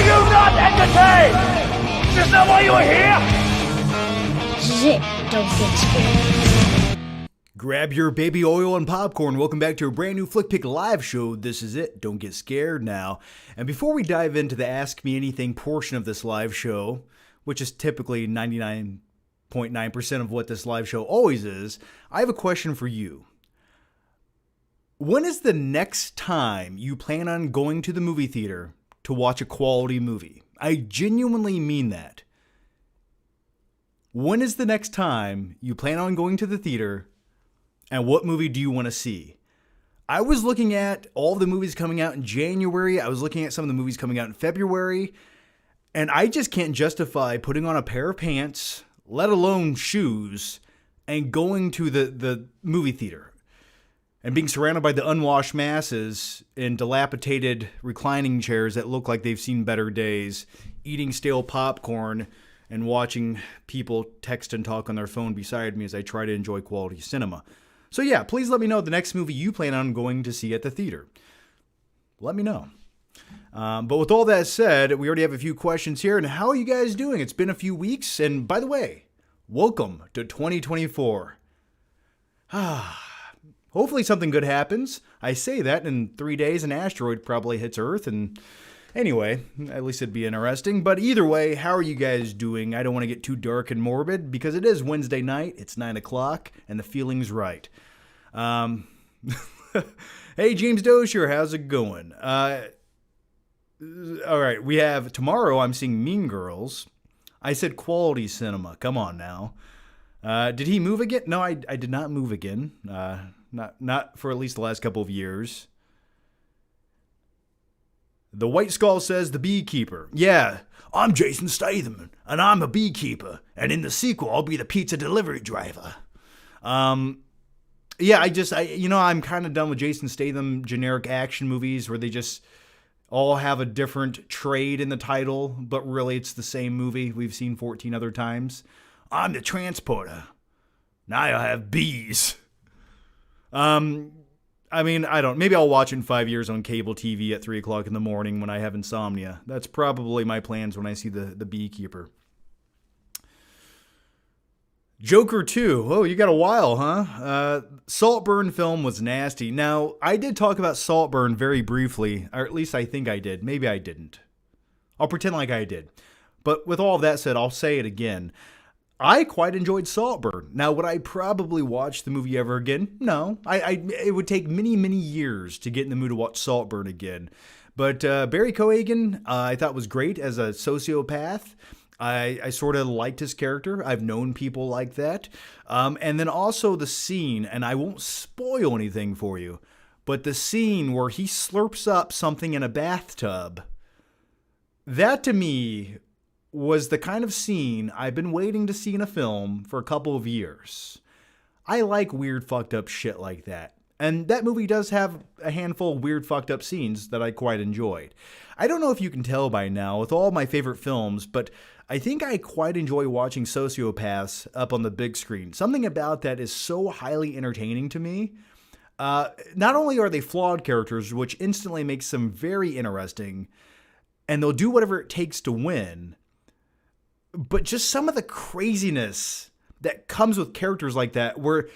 you not entertained? Is this not why you are here? This is it. Don't get scared. Grab your baby oil and popcorn. Welcome back to a brand new Flick Pick live show. This is it. Don't get scared now. And before we dive into the Ask Me Anything portion of this live show, which is typically 99.9% of what this live show always is, I have a question for you. When is the next time you plan on going to the movie theater to watch a quality movie? I genuinely mean that. When is the next time you plan on going to the theater, and what movie do you want to see? I was looking at all the movies coming out in January. I was looking at some of the movies coming out in February, and I just can't justify putting on a pair of pants, let alone shoes, and going to the movie theater and being surrounded by the unwashed masses in dilapidated reclining chairs that look like they've seen better days, eating stale popcorn, and watching people text and talk on their phone beside me as I try to enjoy quality cinema. So yeah, please let me know the next movie you plan on going to see at the theater. Let me know. But with all that said, we already have a few questions here. And how are you guys doing? It's been a few weeks. And by the way, welcome to 2024. Hopefully something good happens. I say that in 3 days an asteroid probably hits Earth. And anyway, at least it'd be interesting. But either way, how are you guys doing? I don't want to get too dark and morbid because it is Wednesday night. It's 9 o'clock and the feeling's right. Hey, James Dozier, how's it going? All right, we have tomorrow I'm seeing Mean Girls. I said quality cinema. Come on now. Did he move again? No, I did not move again. Not for at least the last couple of years. The White Skull says The Beekeeper. Yeah, I'm Jason Statham, and I'm a beekeeper, and in the sequel, I'll be the pizza delivery driver. Yeah, I'm kind of done with Jason Statham generic action movies where they just all have a different trade in the title, but really it's the same movie we've seen 14 other times. I'm the transporter. Now I have bees. Maybe I'll watch it in 5 years on cable TV at 3 o'clock in the morning when I have insomnia. That's probably my plans when I see the Beekeeper. Joker 2. Oh, you got a while, huh? Saltburn film was nasty. Now, I did talk about Saltburn very briefly, or at least I think I did. Maybe I didn't. I'll pretend like I did. But with all of that said, I'll say it again. I quite enjoyed Saltburn. Now, would I probably watch the movie ever again? No. It would take many, many years to get in the mood to watch Saltburn again. But Barry Keoghan, I thought was great as a sociopath. I sort of liked his character. I've known people like that. And then also the scene, and I won't spoil anything for you, but the scene where he slurps up something in a bathtub, that to me was the kind of scene I've been waiting to see in a film for a couple of years. I like weird, fucked up shit like that. And that movie does have a handful of weird, fucked up scenes that I quite enjoyed. I don't know if you can tell by now with all my favorite films, but I think I quite enjoy watching sociopaths up on the big screen. Something about that is so highly entertaining to me. Not only are they flawed characters, which instantly makes them very interesting, and they'll do whatever it takes to win, but just some of the craziness that comes with characters like that, where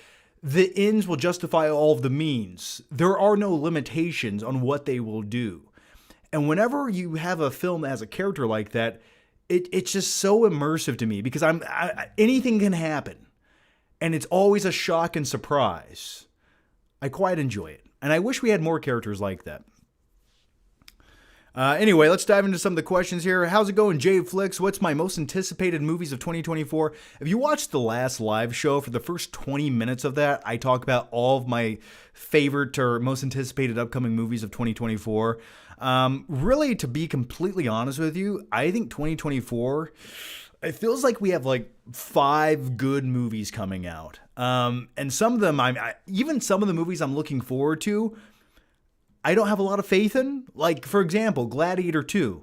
the ends will justify all of the means. There are no limitations on what they will do. And whenever you have a film that has a character like that, it's just so immersive to me because anything can happen. And it's always a shock and surprise. I quite enjoy it. And I wish we had more characters like that. Anyway, let's dive into some of the questions here. How's it going, Jay Flicks? What's my most anticipated movies of 2024? If you watched the last live show, for the first 20 minutes of that, I talk about all of my favorite or most anticipated upcoming movies of 2024. Really, to be completely honest with you, I think 2024, it feels like we have like 5 good movies coming out. And some of them, even some of the movies I'm looking forward to, I don't have a lot of faith in. Like, for example, Gladiator 2.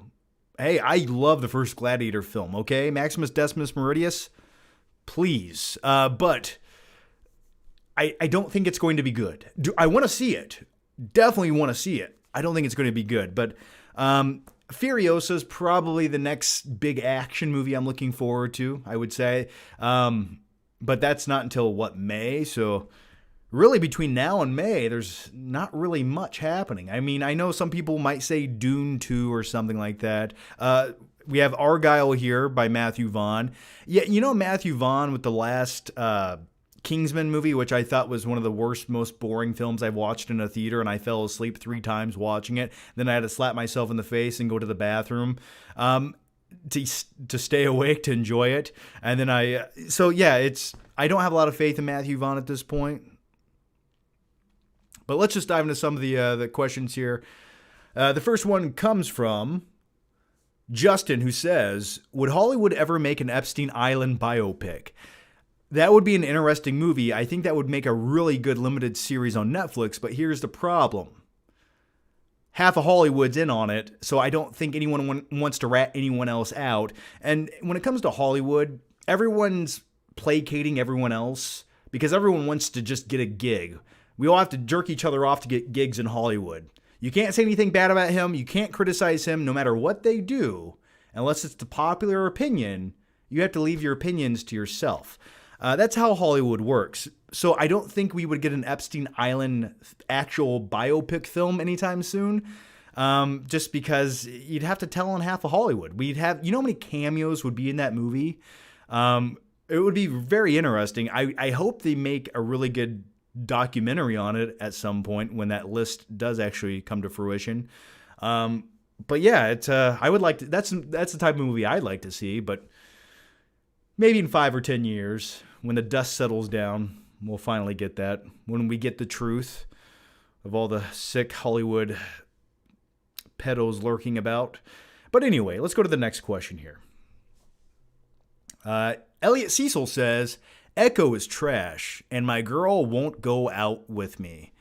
Hey, I love the first Gladiator film, okay? Maximus Decimus Meridius, please. But I don't think it's going to be good. I want to see it. Definitely want to see it. I don't think it's going to be good. But Furiosa is probably the next big action movie I'm looking forward to, I would say. But that's not until, May? So really between now and May, there's not really much happening. I mean, I know some people might say Dune 2 or something like that. We have Argyle here by Matthew Vaughn. Yeah, Matthew Vaughn with the last Kingsman movie, which I thought was one of the worst, most boring films I've watched in a theater, and I fell asleep 3 times watching it. Then I had to slap myself in the face and go to the bathroom to stay awake to enjoy it. And then I don't have a lot of faith in Matthew Vaughn at this point. But let's just dive into some of the questions here. The first one comes from Justin, who says, would Hollywood ever make an Epstein Island biopic? That would be an interesting movie. I think that would make a really good limited series on Netflix, but here's the problem. Half of Hollywood's in on it, so I don't think anyone wants to rat anyone else out. And when it comes to Hollywood, everyone's placating everyone else because everyone wants to just get a gig. We all have to jerk each other off to get gigs in Hollywood. You can't say anything bad about him. You can't criticize him no matter what they do. Unless it's the popular opinion, you have to leave your opinions to yourself. That's how Hollywood works. So I don't think we would get an Epstein Island actual biopic film anytime soon. Just because you'd have to tell on half of Hollywood. We'd have, how many cameos would be in that movie? It would be very interesting. I hope they make a really good documentary on it at some point when that list does actually come to fruition. But yeah, I would like to, that's the type of movie I'd like to see, but maybe in 5 or 10 years, when the dust settles down, we'll finally get that. When we get the truth of all the sick Hollywood pedos lurking about. But anyway, let's go to the next question here. Elliot Cecil says, Echo is trash, and my girl won't go out with me.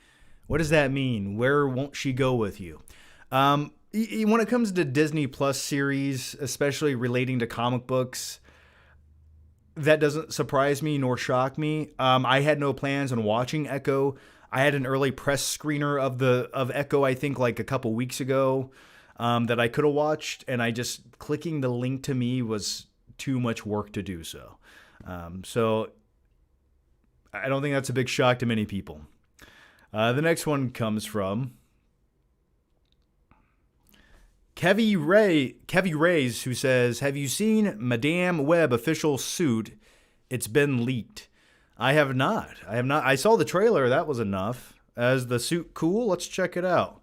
What does that mean? Where won't she go with you? When it comes to Disney Plus series, especially relating to comic books, that doesn't surprise me nor shock me. I had no plans on watching Echo. I had an early press screener of Echo, I think, like a couple weeks ago, that I could have watched, and clicking the link to me was too much work to do so. So I don't think that's a big shock to many people. The next one comes from Kevy Rays, who says, have you seen Madame Web official suit? It's been leaked. I have not. I saw the trailer. That was enough. Is the suit cool? Let's check it out.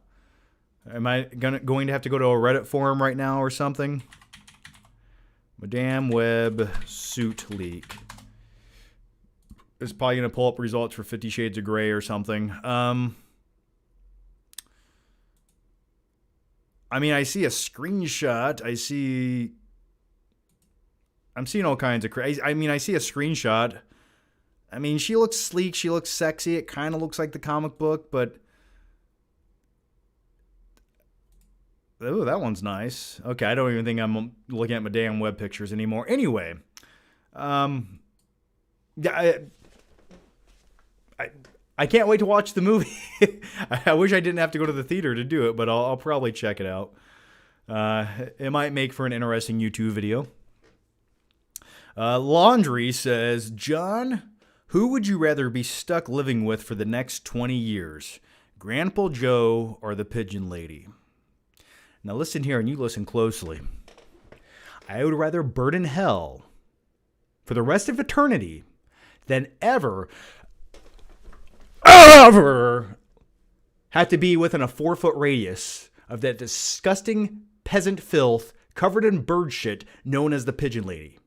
Am I going to have to go to a Reddit forum right now or something? Madame Web suit leak. It's probably going to pull up results for 50 Shades of Grey or something. I mean, I see a screenshot. I'm seeing all kinds of crazy. I mean, I see a screenshot. I mean, she looks sleek. She looks sexy. It kind of looks like the comic book, but oh, that one's nice. Okay, I don't even think I'm looking at my damn web pictures anymore. Anyway, yeah, I can't wait to watch the movie. I wish I didn't have to go to the theater to do it, but I'll probably check it out. It might make for an interesting YouTube video. Laundry says, John, who would you rather be stuck living with for the next 20 years? Grandpa Joe or the Pigeon Lady? Now listen here, and you listen closely. I would rather burn in hell for the rest of eternity than ever have to be within a 4-foot radius of that disgusting peasant filth covered in bird shit known as the Pigeon Lady.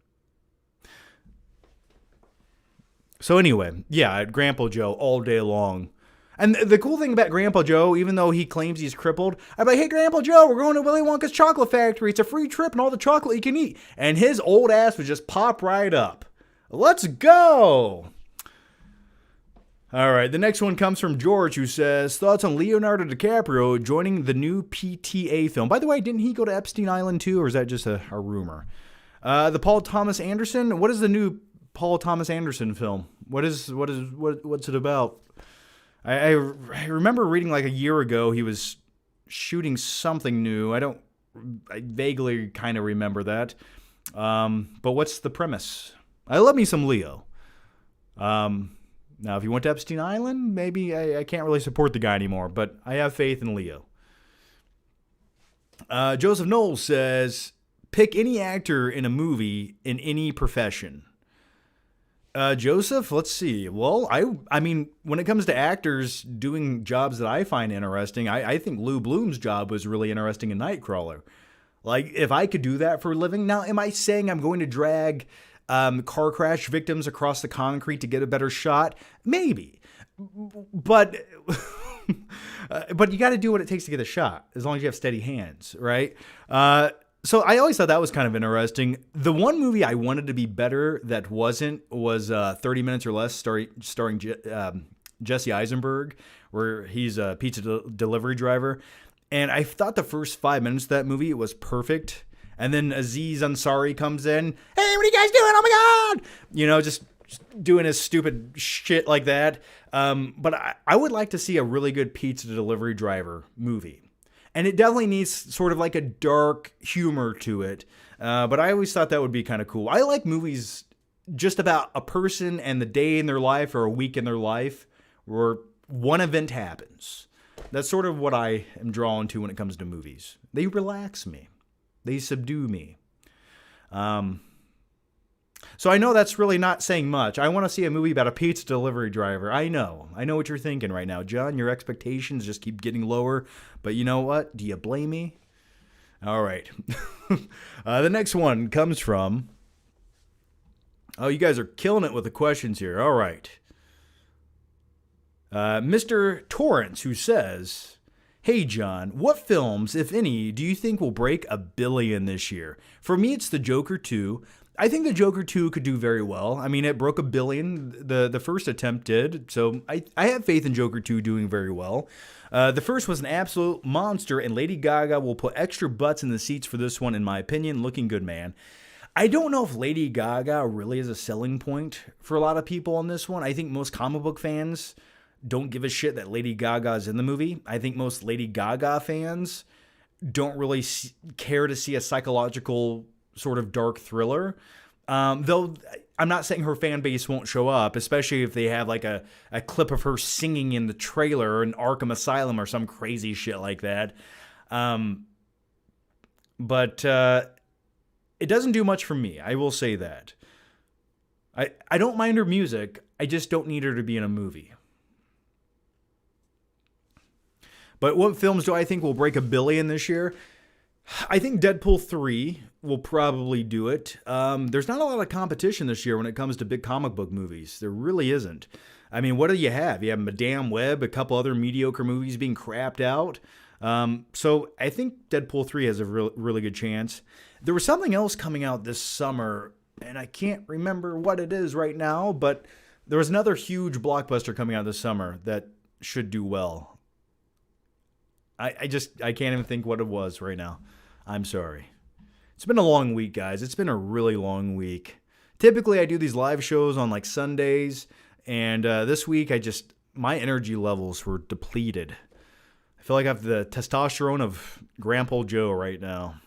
So anyway, yeah, Grandpa Joe all day long. And the cool thing about Grandpa Joe, even though he claims he's crippled, I'm like, hey, Grandpa Joe, we're going to Willy Wonka's chocolate factory. It's a free trip and all the chocolate you can eat. And his old ass would just pop right up. Let's go. All right, the next one comes from George, who says, thoughts on Leonardo DiCaprio joining the new PTA film. By the way, didn't he go to Epstein Island too, or is that just a rumor? The Paul Thomas Anderson. What is the new Paul Thomas Anderson film? What's it about? I remember reading like a year ago he was shooting something new. I don't I vaguely kind of remember that. But what's the premise? I love me some Leo. Now, if you went to Epstein Island, maybe I can't really support the guy anymore, but I have faith in Leo. Joseph Knowles says, pick any actor in a movie in any profession. Joseph, let's see. Well, I mean, when it comes to actors doing jobs that I find interesting, I think Lou Bloom's job was really interesting in Nightcrawler. Like, if I could do that for a living. Now, am I saying I'm going to drag car crash victims across the concrete to get a better shot? Maybe. But but you got to do what it takes to get a shot, as long as you have steady hands, right? So I always thought that was kind of interesting. The one movie I wanted to be better that wasn't was 30 Minutes or Less, starring Jesse Eisenberg, where he's a pizza delivery driver. And I thought the first 5 minutes of that movie was perfect. And then Aziz Ansari comes in. Hey, what are you guys doing? Oh my God! You know, just doing his stupid shit like that. But I would like to see a really good pizza delivery driver movie. And it definitely needs sort of like a dark humor to it. But I always thought that would be kind of cool. I like movies just about a person and the day in their life or a week in their life where one event happens. That's sort of what I am drawn to when it comes to movies. They relax me. They subdue me. So I know that's really not saying much. I want to see a movie about a pizza delivery driver. I know what you're thinking right now. John, your expectations just keep getting lower. But you know what? Do you blame me? All right. The next one comes from... Oh, you guys are killing it with the questions here. All right. Mr. Torrance, who says... Hey, John, what films, if any, do you think will break $1 billion this year? For me, it's The Joker 2. I think The Joker 2 could do very well. I mean, it broke $1 billion. The first attempt did. So I have faith in Joker 2 doing very well. The first was an absolute monster, and Lady Gaga will put extra butts in the seats for this one, in my opinion. Looking good, man. I don't know if Lady Gaga really is a selling point for a lot of people on this one. I think most comic book fans don't give a shit that Lady Gaga is in the movie. I think most Lady Gaga fans don't really care to see a psychological sort of dark thriller. Though I'm not saying her fan base won't show up, especially if they have like a clip of her singing in the trailer in Arkham Asylum or some crazy shit like that. But it doesn't do much for me. I will say that. I don't mind her music. I just don't need her to be in a movie. But what films do I think will break $1 billion this year? I think Deadpool 3 will probably do it. There's not a lot of competition this year when it comes to big comic book movies. There really isn't. I mean, what do you have? You have Madame Web, a couple other mediocre movies being crapped out. So I think Deadpool 3 has a really good chance. There was something else coming out this summer, and I can't remember what it is right now, but there was another huge blockbuster coming out this summer that should do well. I can't even think what it was right now. I'm sorry. It's been a long week, guys. It's been a really long week. Typically, I do these live shows on like Sundays, and this week, my energy levels were depleted. I feel like I have the testosterone of Grandpa Joe right now.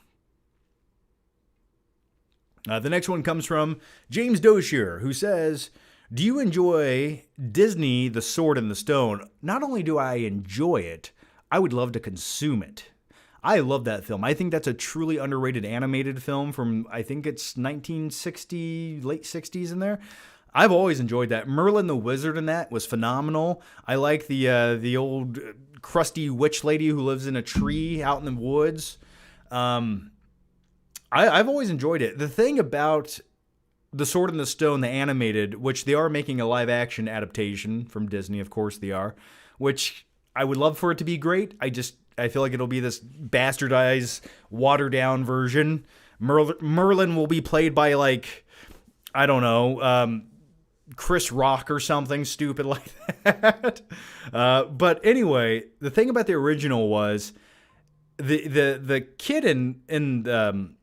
The next one comes from James Doshier, who says, do you enjoy Disney, The Sword and the Stone? Not only do I enjoy it, I would love to consume it. I love that film. I think that's a truly underrated animated film from, I think it's 1960, late 60s in there. I've always enjoyed that. Merlin the Wizard in that was phenomenal. I like the old crusty witch lady who lives in a tree out in the woods. I've always enjoyed it. The thing about The Sword and the Stone, the animated, which they are making a live action adaptation from Disney, of course they are, which I would love for it to be great. I feel like it'll be this bastardized, watered down version. Merlin will be played by like, I don't know, Chris Rock or something stupid like that. But anyway, the thing about the original was the kid in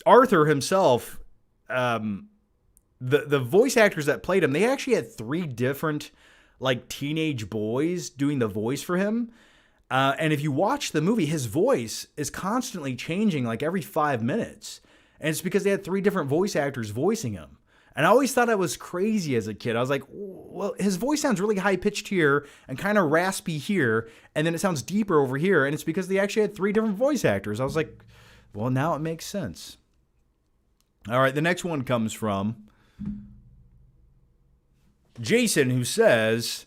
Arthur himself, the voice actors that played him, they actually had 3 different like teenage boys doing the voice for him. And if you watch the movie, his voice is constantly changing like every 5 minutes. And it's because they had 3 different voice actors voicing him. And I always thought I was crazy as a kid. I was like, well, his voice sounds really high-pitched here and kind of raspy here, and then it sounds deeper over here, and it's because they actually had 3 different voice actors. I was like, well, now it makes sense. All right, the next one comes from Jason, who says,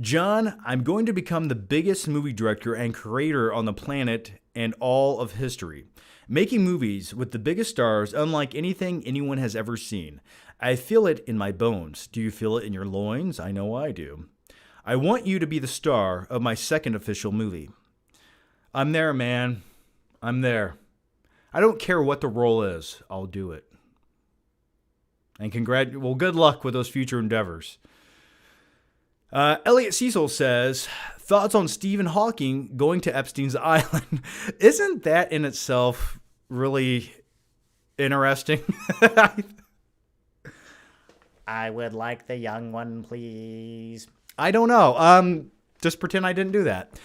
John, I'm going to become the biggest movie director and creator on the planet and all of history. Making movies with the biggest stars unlike anything anyone has ever seen. I feel it in my bones. Do you feel it in your loins? I know I do. I want you to be the star of my second official movie. I'm there, man. I'm there. I don't care what the role is. I'll do it. And good luck with those future endeavors. Elliot Cecil says, thoughts on Stephen Hawking going to Epstein's Island. Isn't that in itself really interesting? I would like the young one, please. I don't know. Just pretend I didn't do that.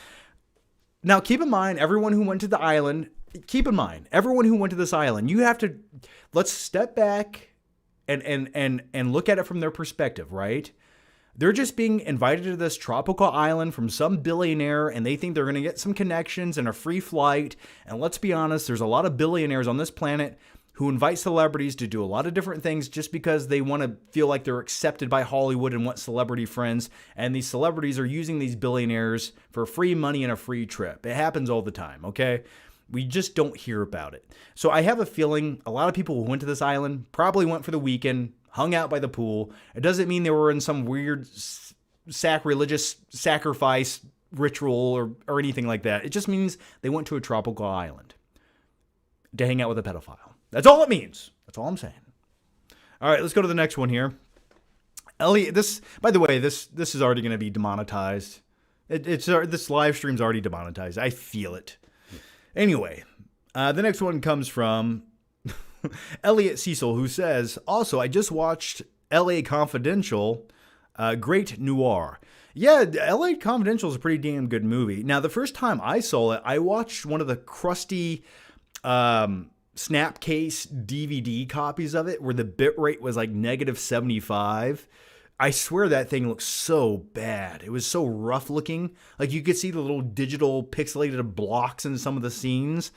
Now, keep in mind, everyone who went to this island, you have to, let's step back and look at it from their perspective, right? They're just being invited to this tropical island from some billionaire, and they think they're going to get some connections and a free flight. And let's be honest, there's a lot of billionaires on this planet who invite celebrities to do a lot of different things just because they want to feel like they're accepted by Hollywood and want celebrity friends. And these celebrities are using these billionaires for free money and a free trip. It happens all the time, okay? We just don't hear about it. So I have a feeling a lot of people who went to this island probably went for the weekend, hung out by the pool. It doesn't mean they were in some weird sacrilegious sacrifice ritual or anything like that. It just means they went to a tropical island to hang out with a pedophile. That's all it means. That's all I'm saying. All right, let's go to the next one here. Elliot, by the way, this is already going to be demonetized. This live stream's already demonetized. I feel it. Anyway, the next one comes from Elliot Cecil, who says, also, I just watched L.A. Confidential, great noir. Yeah, L.A. Confidential is a pretty damn good movie. Now, the first time I saw it, I watched one of the crusty Snapcase DVD copies of it where the bitrate was like -75. I swear that thing looks so bad. It was so rough looking. Like you could see the little digital pixelated blocks in some of the scenes.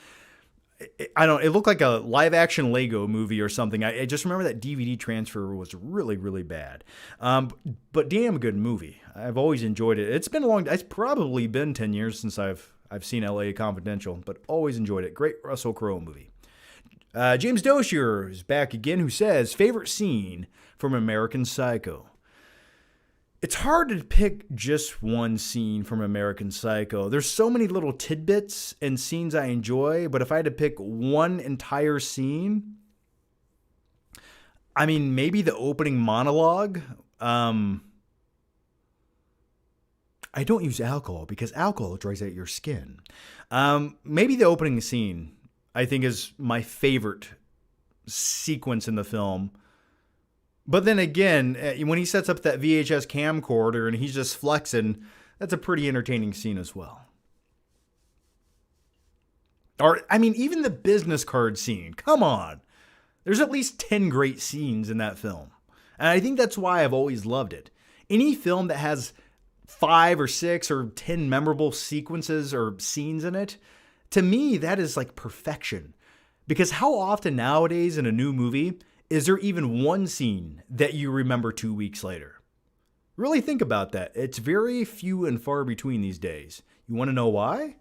It looked like a live action Lego movie or something. I just remember that DVD transfer was really, really bad. But damn good movie. I've always enjoyed it. It's probably been 10 years since I've seen L.A. Confidential, but always enjoyed it. Great Russell Crowe movie. James Doshier is back again, who says, favorite scene from American Psycho. It's hard to pick just one scene from American Psycho. There's so many little tidbits and scenes I enjoy, but if I had to pick one entire scene, I mean, maybe the opening monologue. I don't use alcohol because alcohol dries out your skin. Maybe the opening scene, I think, is my favorite sequence in the film. But then again, when he sets up that VHS camcorder and he's just flexing, that's a pretty entertaining scene as well. Or, I mean, even the business card scene. Come on. There's at least 10 great scenes in that film. And I think that's why I've always loved it. Any film that has 5 or 6 or 10 memorable sequences or scenes in it, to me, that is like perfection. Because how often nowadays in a new movie is there even one scene that you remember 2 weeks later? Really think about that. It's very few and far between these days. You want to know why?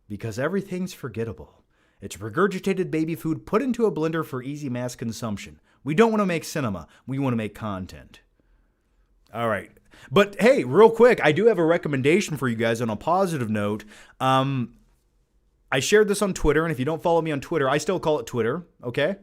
Because everything's forgettable. It's regurgitated baby food put into a blender for easy mass consumption. We don't want to make cinema. We want to make content. All right. But hey, real quick, I do have a recommendation for you guys on a positive note. I shared this on Twitter, and if you don't follow me on Twitter, I still call it Twitter, okay?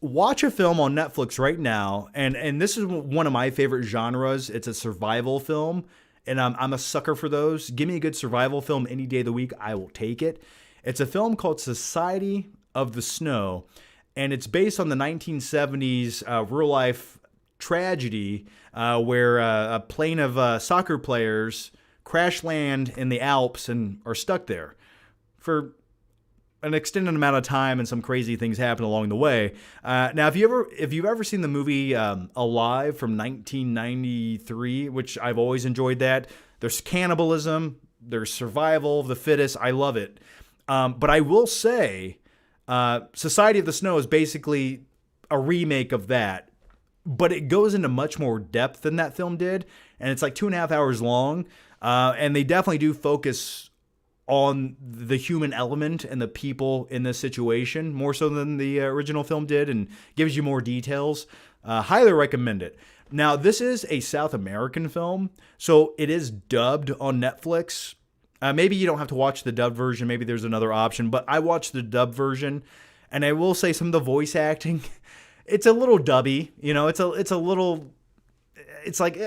Watch a film on Netflix right now, and this is one of my favorite genres. It's a survival film, and I'm a sucker for those. Give me a good survival film any day of the week. I will take it. It's a film called Society of the Snow, and it's based on the 1970s real-life tragedy where a plane of soccer players crash land in the Alps and are stuck there for an extended amount of time, and some crazy things happen along the way. Now, if you've ever seen the movie Alive from 1993, which I've always enjoyed that, there's cannibalism, there's survival of the fittest. I love it. But I will say, Society of the Snow is basically a remake of that, but it goes into much more depth than that film did, and it's like 2.5 hours long, and they definitely do focus on the human element and the people in this situation more so than the original film did, and gives you more details. Highly recommend it. Now, this is a South American film, so it is dubbed on Netflix. Maybe you don't have to watch the dubbed version. Maybe there's another option, but I watched the dubbed version, and I will say some of the voice acting, it's a little dubby. You know, it's a little, it's like,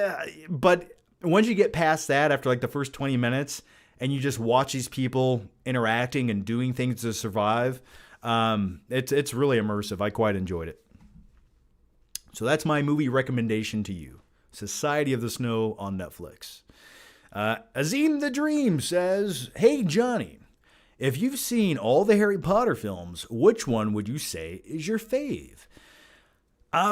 but once you get past that, after like the first 20 minutes, and you just watch these people interacting and doing things to survive, it's really immersive. I quite enjoyed it. So that's my movie recommendation to you. Society of the Snow on Netflix. Azim the Dream says, "Hey Johnny, if you've seen all the Harry Potter films, which one would you say is your fave?"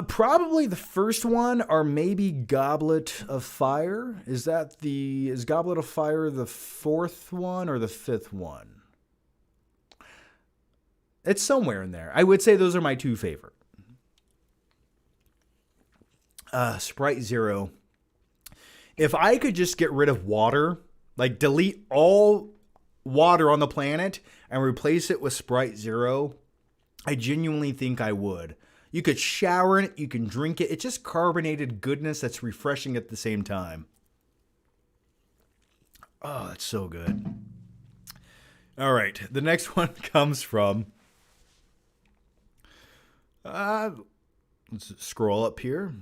Probably the first one, or maybe Goblet of Fire. Is Goblet of Fire the fourth one or the fifth one? It's somewhere in there. I would say those are my two favorite. Sprite Zero. If I could just get rid of water, like delete all water on the planet and replace it with Sprite Zero, I genuinely think I would. You could shower in it, you can drink it. It's just carbonated goodness that's refreshing at the same time. Oh, that's so good. All right, the next one comes from... let's scroll up here.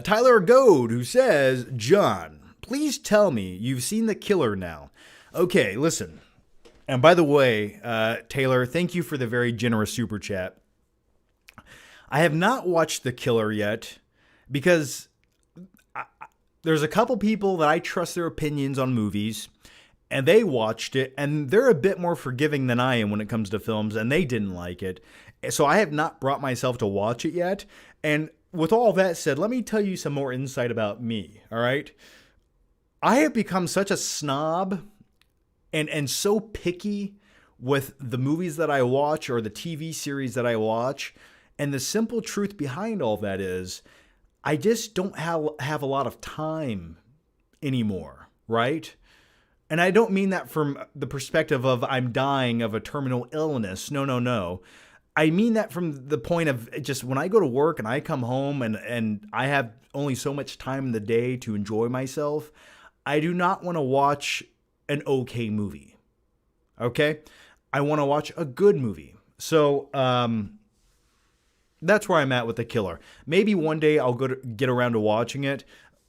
Tyler Goad, who says, "John, please tell me you've seen The Killer now." Okay, listen. And by the way, Taylor, thank you for the very generous super chat. I have not watched The Killer yet because there's a couple people that I trust their opinions on movies, and they watched it, and they're a bit more forgiving than I am when it comes to films, and they didn't like it. So I have not brought myself to watch it yet. And with all that said, let me tell you some more insight about me, all right? I have become such a snob and so picky with the movies that I watch or the TV series that I watch. And the simple truth behind all that is I just don't have a lot of time anymore, right? And I don't mean that from the perspective of I'm dying of a terminal illness. No. I mean that from the point of just when I go to work and I come home and I have only so much time in the day to enjoy myself, I do not want to watch an okay movie. Okay? I want to watch a good movie. So, that's where I'm at with The Killer. Maybe one day I'll get around to watching it.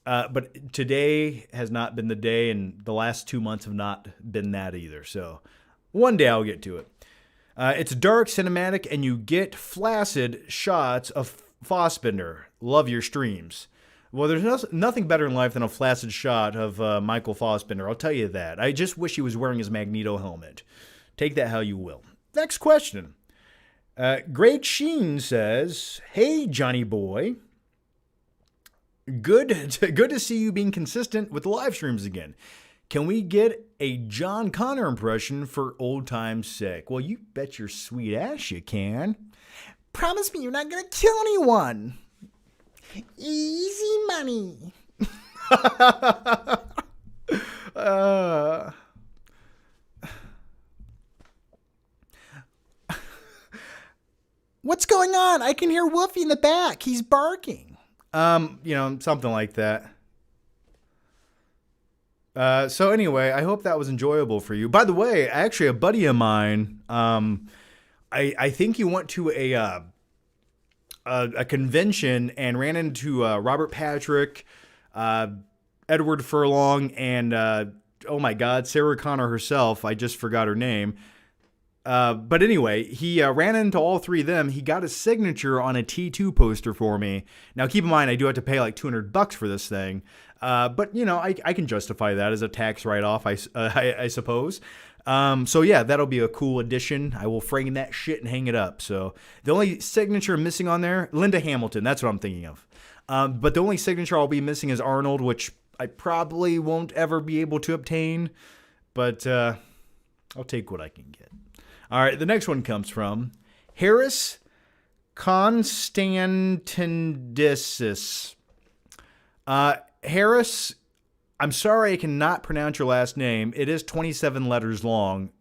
But today has not been the day, and the last 2 months have not been that either. So one day I'll get to it. It's dark, cinematic, and you get flaccid shots of Fassbender. Love your streams. Well, there's nothing better in life than a flaccid shot of Michael Fassbender. I'll tell you that. I just wish he was wearing his Magneto helmet. Take that how you will. Next question. Greg Sheen says, "Hey, Johnny boy. Good to see you being consistent with the live streams again. Can we get a John Connor impression for old time's sake?" Well, you bet your sweet ass you can. "Promise me you're not going to kill anyone. Easy money." What's going on? I can hear Wolfie in the back. He's barking. Something like that. So anyway, I hope that was enjoyable for you. By the way, actually, a buddy of mine, I think he went to a convention and ran into Robert Patrick, Edward Furlong, and oh my God, Sarah Connor herself. I just forgot her name. But anyway, he ran into all three of them. He got a signature on a T2 poster for me. Now, keep in mind, I do have to pay like $200 for this thing. But, I can justify that as a tax write-off, I suppose. So, yeah, that'll be a cool addition. I will frame that shit and hang it up. So the only signature missing on there, Linda Hamilton, that's what I'm thinking of. But the only signature I'll be missing is Arnold, which I probably won't ever be able to obtain. But I'll take what I can get. All right, the next one comes from Harris Constantinidis. Harris, I'm sorry I cannot pronounce your last name. It is 27 letters long.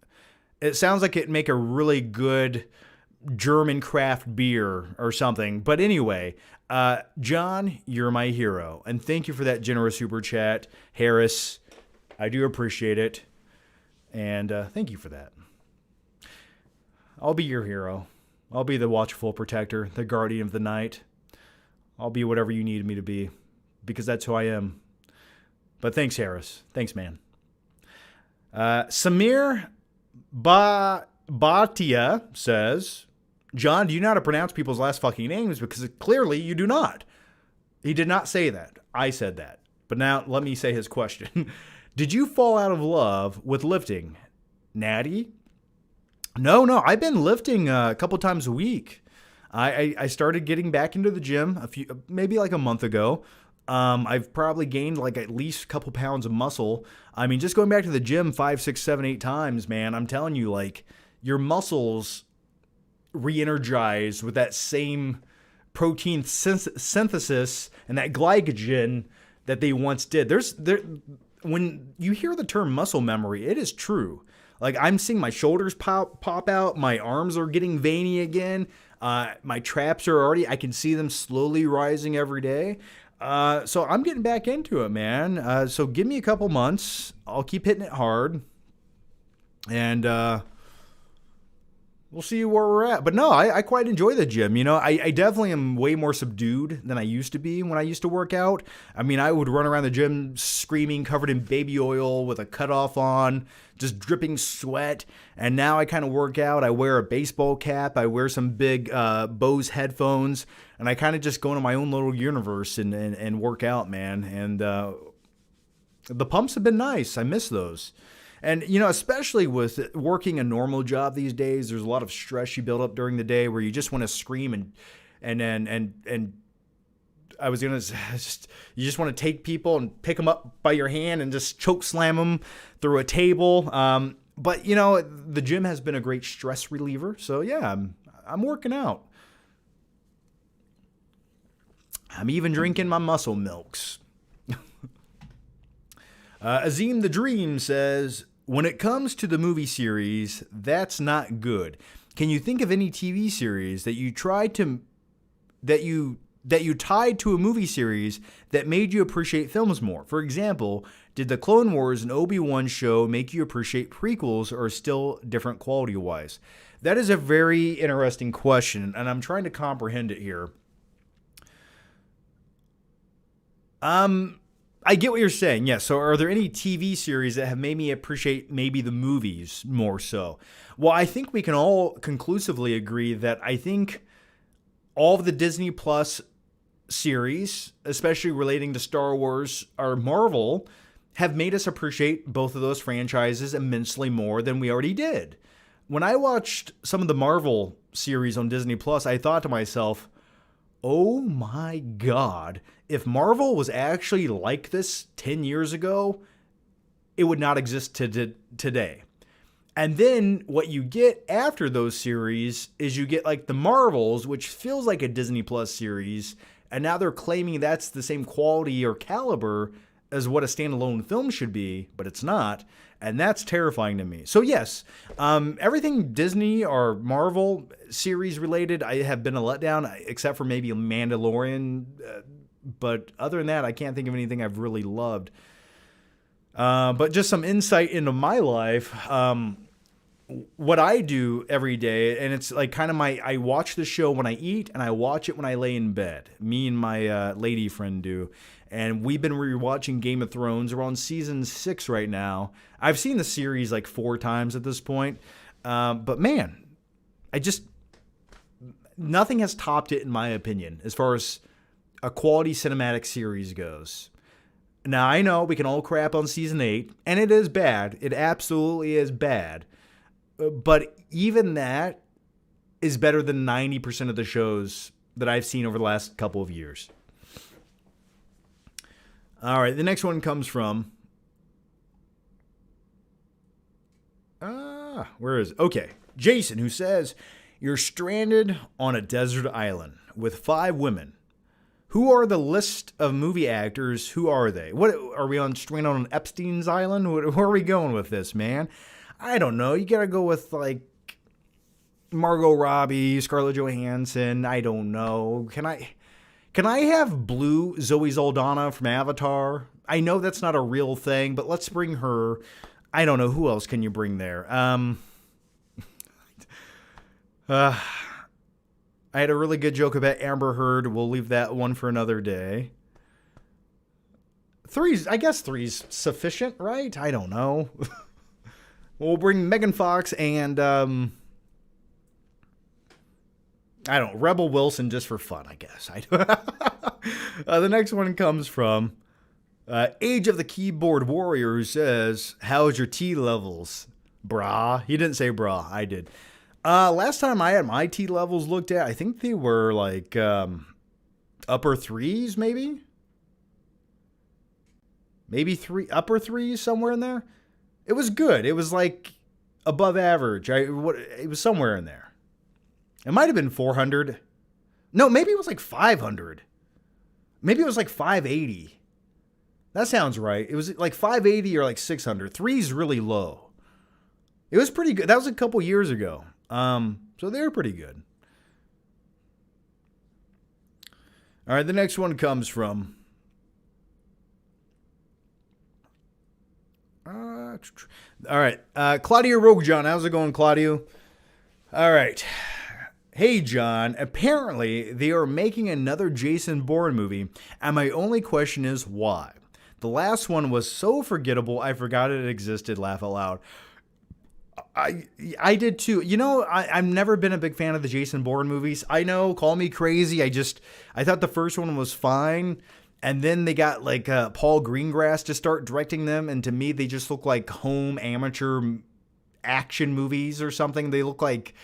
It sounds like it'd make a really good German craft beer or something. But anyway, John, you're my hero. And thank you for that generous super chat, Harris. I do appreciate it. And thank you for that. I'll be your hero. I'll be the watchful protector, the guardian of the night. I'll be whatever you need me to be, because that's who I am. But thanks, Harris. Thanks, man. Samir Bhatia says, John, do you know how to pronounce people's last fucking names? Because clearly you do not. He did not say that. I said that. But now let me say his question. Did you fall out of love with lifting? Natty? No. I've been lifting a couple times a week. I started getting back into the gym maybe like a month ago. I've probably gained like at least a couple pounds of muscle. I mean, just going back to the gym 5, 6, 7, 8 times, man, I'm telling you, like, your muscles re-energize with that same protein synthesis and that glycogen that they once did. When you hear the term muscle memory, it is true. Like, I'm seeing my shoulders pop out. My arms are getting veiny again. My traps are I can see them slowly rising every day. So I'm getting back into it, man. So give me a couple months. I'll keep hitting it hard. And we'll see where we're at. But no, I quite enjoy the gym. I definitely am way more subdued than I used to be when I used to work out. I mean, I would run around the gym screaming, covered in baby oil with a cutoff on, just dripping sweat. And now I kind of work out. I wear a baseball cap. I wear some big Bose headphones. And I kind of just go into my own little universe and work out, man. And the pumps have been nice. I miss those. And, especially with working a normal job these days, there's a lot of stress you build up during the day where you just want to scream and I was going to just, you just want to take people and pick them up by your hand and just choke slam them through a table. But, the gym has been a great stress reliever. So, yeah, I'm working out. I'm even drinking my muscle milks. Azim the Dream says, when it comes to the movie series, that's not good. Can you think of any TV series that you tied to a movie series that made you appreciate films more? For example, did the Clone Wars and Obi-Wan show make you appreciate prequels, or still different quality-wise? That is a very interesting question, and I'm trying to comprehend it here. I get what you're saying. Yeah. So are there any TV series that have made me appreciate maybe the movies more so? Well, I think we can all conclusively agree that I think all of the Disney Plus series, especially relating to Star Wars or Marvel, have made us appreciate both of those franchises immensely more than we already did. When I watched some of the Marvel series on Disney Plus, I thought to myself, oh my God, if Marvel was actually like this 10 years ago, it would not exist today. And then what you get after those series is you get like the Marvels, which feels like a Disney Plus series, and now they're claiming that's the same quality or caliber as what a standalone film should be, but it's not. And that's terrifying to me. So yes, everything Disney or Marvel series related, I have been a letdown, except for maybe Mandalorian. But other than that, I can't think of anything I've really loved. But just some insight into my life. What I do every day, and it's like kind of I watch the show when I eat, and I watch it when I lay in bed. Me and my lady friend do. And we've been rewatching Game of Thrones. We're on season 6 right now. I've seen the series like 4 times at this point. But man, nothing has topped it in my opinion as far as a quality cinematic series goes. Now, I know we can all crap on season 8, and it is bad. It absolutely is bad. But even that is better than 90% of the shows that I've seen over the last couple of years. All right, the next one comes from... where is it? Okay, Jason, who says, you're stranded on a desert island with 5 women. Who are the list of movie actors? Who are they? What are we on? Stranded on Epstein's island? Where are we going with this, man? I don't know. You gotta go with like Margot Robbie, Scarlett Johansson. I don't know. Can I have blue Zoe Saldana from Avatar? I know that's not a real thing, but let's bring her. I don't know. Who else can you bring there? I had a really good joke about Amber Heard. We'll leave that one for another day. I guess three's sufficient, right? I don't know. We'll bring Megan Fox and, I don't know, Rebel Wilson just for fun, I guess. The next one comes from Age of the Keyboard Warrior, who says, how's your T levels, brah? He didn't say brah. I did. Last time I had my T levels looked at, I think they were like upper 3s, maybe? Maybe upper 3s, somewhere in there. It was good. It was like above average. It was somewhere in there. It might have been 400. No, maybe it was like 500. Maybe it was like 580. That sounds right. It was like 580 or like 600. 3's really low. It was pretty good. That was a couple years ago. So they're pretty good. All right, the next one comes from all right, Claudio Roguejohn. How's it going, Claudio? All right. Hey, John. Apparently, they are making another Jason Bourne movie, and my only question is why? The last one was so forgettable, I forgot it existed. Laugh out loud. I did too. You know, I've never been a big fan of the Jason Bourne movies. I know, call me crazy. I thought the first one was fine. And then they got like Paul Greengrass to start directing them. And to me, they just look like home amateur action movies or something. They look like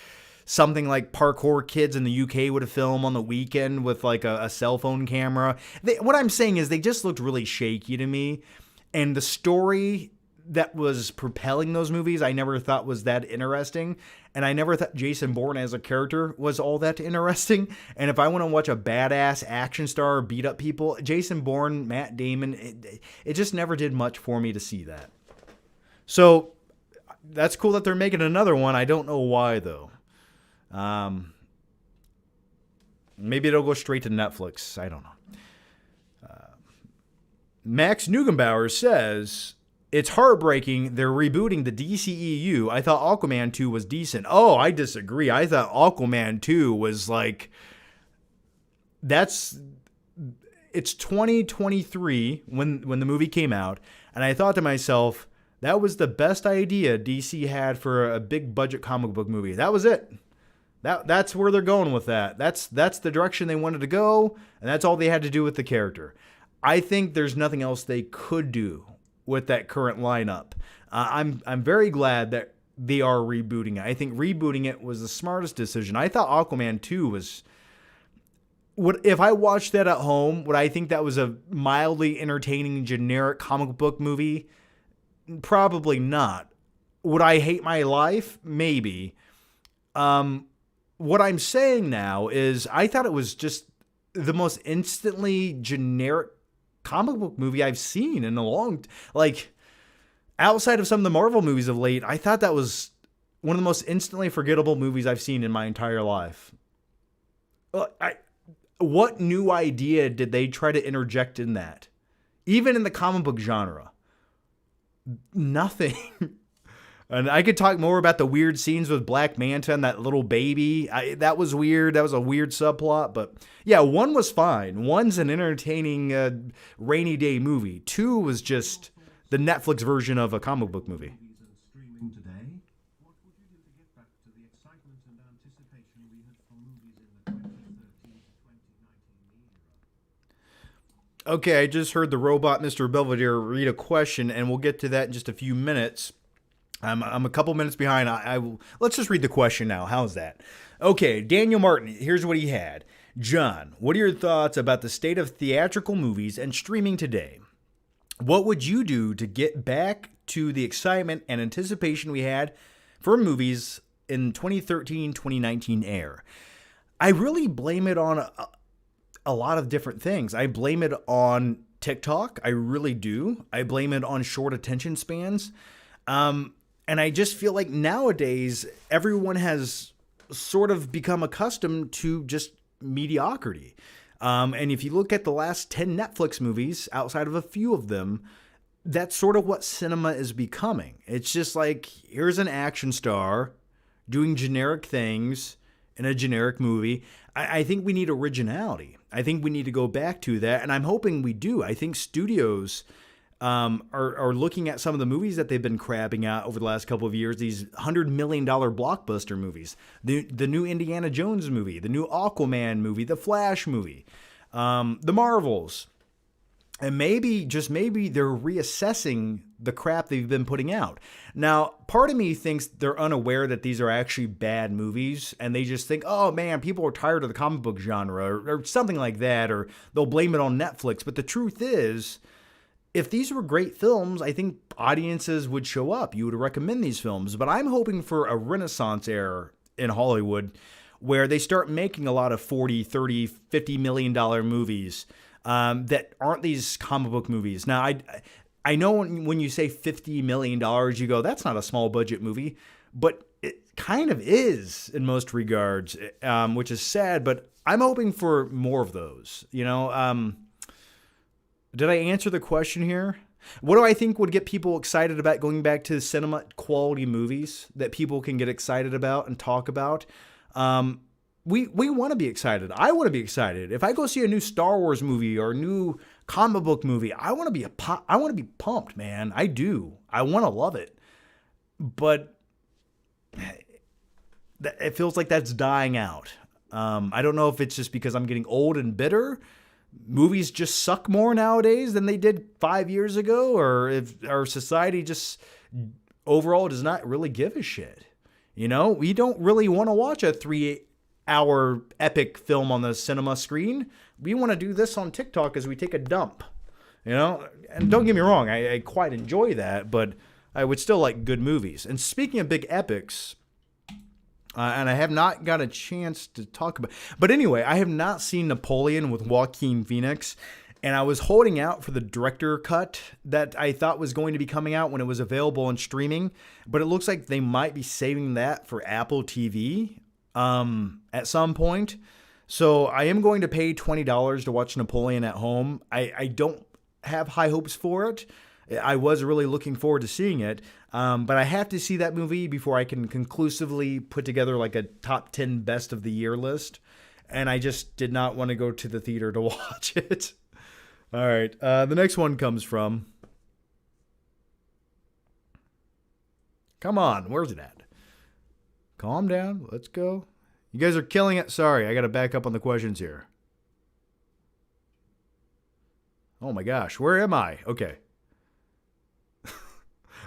something like parkour kids in the UK would have filmed on the weekend with like a cell phone camera. What I'm saying is they just looked really shaky to me. And the story that was propelling those movies, I never thought was that interesting. And I never thought Jason Bourne as a character was all that interesting. And if I want to watch a badass action star beat up people, Jason Bourne, Matt Damon, it just never did much for me to see that. So that's cool that they're making another one. I don't know why, though. Maybe it'll go straight to Netflix. I don't know. Max Neugenbauer says, it's heartbreaking they're rebooting the DCEU. I thought Aquaman 2 was decent. Oh, I disagree. I thought Aquaman 2 was like... It's 2023 when the movie came out. And I thought to myself, that was the best idea DC had for a big budget comic book movie. That was it. That's where they're going with that. That's the direction they wanted to go. And that's all they had to do with the character. I think there's nothing else they could do with that current lineup. I'm very glad that they are rebooting it. I think rebooting it was the smartest decision. I thought Aquaman 2 was... if I watched that at home, would I think that was a mildly entertaining, generic comic book movie? Probably not. Would I hate my life? Maybe. What I'm saying now is I thought it was just the most instantly generic comic book movie I've seen in a long... outside of some of the Marvel movies of late, I thought that was one of the most instantly forgettable movies I've seen in my entire life. What new idea did they try to interject in that? Even in the comic book genre. Nothing. And I could talk more about the weird scenes with Black Manta and that little baby. That was weird. That was a weird subplot. But yeah, 1 was fine. 1's an entertaining rainy day movie. 2 was just the Netflix version of a comic book movie. Okay, I just heard the robot Mr. Belvedere read a question, and we'll get to that in just a few minutes. I'm a couple minutes behind. Let's just read the question now. How's that? Okay, Daniel Martin, here's what he had. John, what are your thoughts about the state of theatrical movies and streaming today? What would you do to get back to the excitement and anticipation we had for movies in 2013-2019 era? I really blame it on a lot of different things. I blame it on TikTok. I really do. I blame it on short attention spans. And I just feel like nowadays everyone has sort of become accustomed to just mediocrity. And if you look at the last 10 Netflix movies, outside of a few of them, that's sort of what cinema is becoming. It's just like, here's an action star doing generic things in a generic movie. I think we need originality. I think we need to go back to that, and I'm hoping we do. I think studios are looking at some of the movies that they've been crabbing out over the last couple of years, these $100 million blockbuster movies, the new Indiana Jones movie, the new Aquaman movie, the Flash movie, the Marvels. And maybe, just maybe, they're reassessing the crap they've been putting out. Now, part of me thinks they're unaware that these are actually bad movies, and they just think, oh man, people are tired of the comic book genre, or something like that, or they'll blame it on Netflix. But the truth is, if these were great films, I think audiences would show up. You would recommend these films. But I'm hoping for a renaissance era in Hollywood where they start making a lot of $40, $30, $50 million movies that aren't these comic book movies. Now, I know when you say $50 million, you go, that's not a small budget movie. But it kind of is in most regards, which is sad. But I'm hoping for more of those, you know. Did I answer the question here? What do I think would get people excited about going back to cinema quality movies that people can get excited about and talk about? We want to be excited. I want to be excited. If I go see a new Star Wars movie or a new comic book movie, I want to be pumped, man. I do. I want to love it. But it feels like that's dying out. I don't know if it's just because I'm getting old and bitter. Movies just suck more nowadays than they did 5 years ago, or if our society just overall does not really give a shit. You know, we don't really want to watch a 3-hour epic film on the cinema screen. We want to do this on TikTok as we take a dump, you know? And don't get me wrong, I quite enjoy that, but I would still like good movies. And speaking of big epics, and I have not got a chance to talk about. But anyway, I have not seen Napoleon with Joaquin Phoenix, and I was holding out for the director cut that I thought was going to be coming out when it was available on streaming. But it looks like they might be saving that for Apple TV at some point. So I am going to pay $20 to watch Napoleon at home. I don't have high hopes for it. I was really looking forward to seeing it. But I have to see that movie before I can conclusively put together like a top 10 best of the year list. And I just did not want to go to the theater to watch it. All right. The next one comes from... Come on. Where's it at? Calm down. Let's go. You guys are killing it. Sorry. I got to back up on the questions here. Oh my gosh. Where am I? Okay.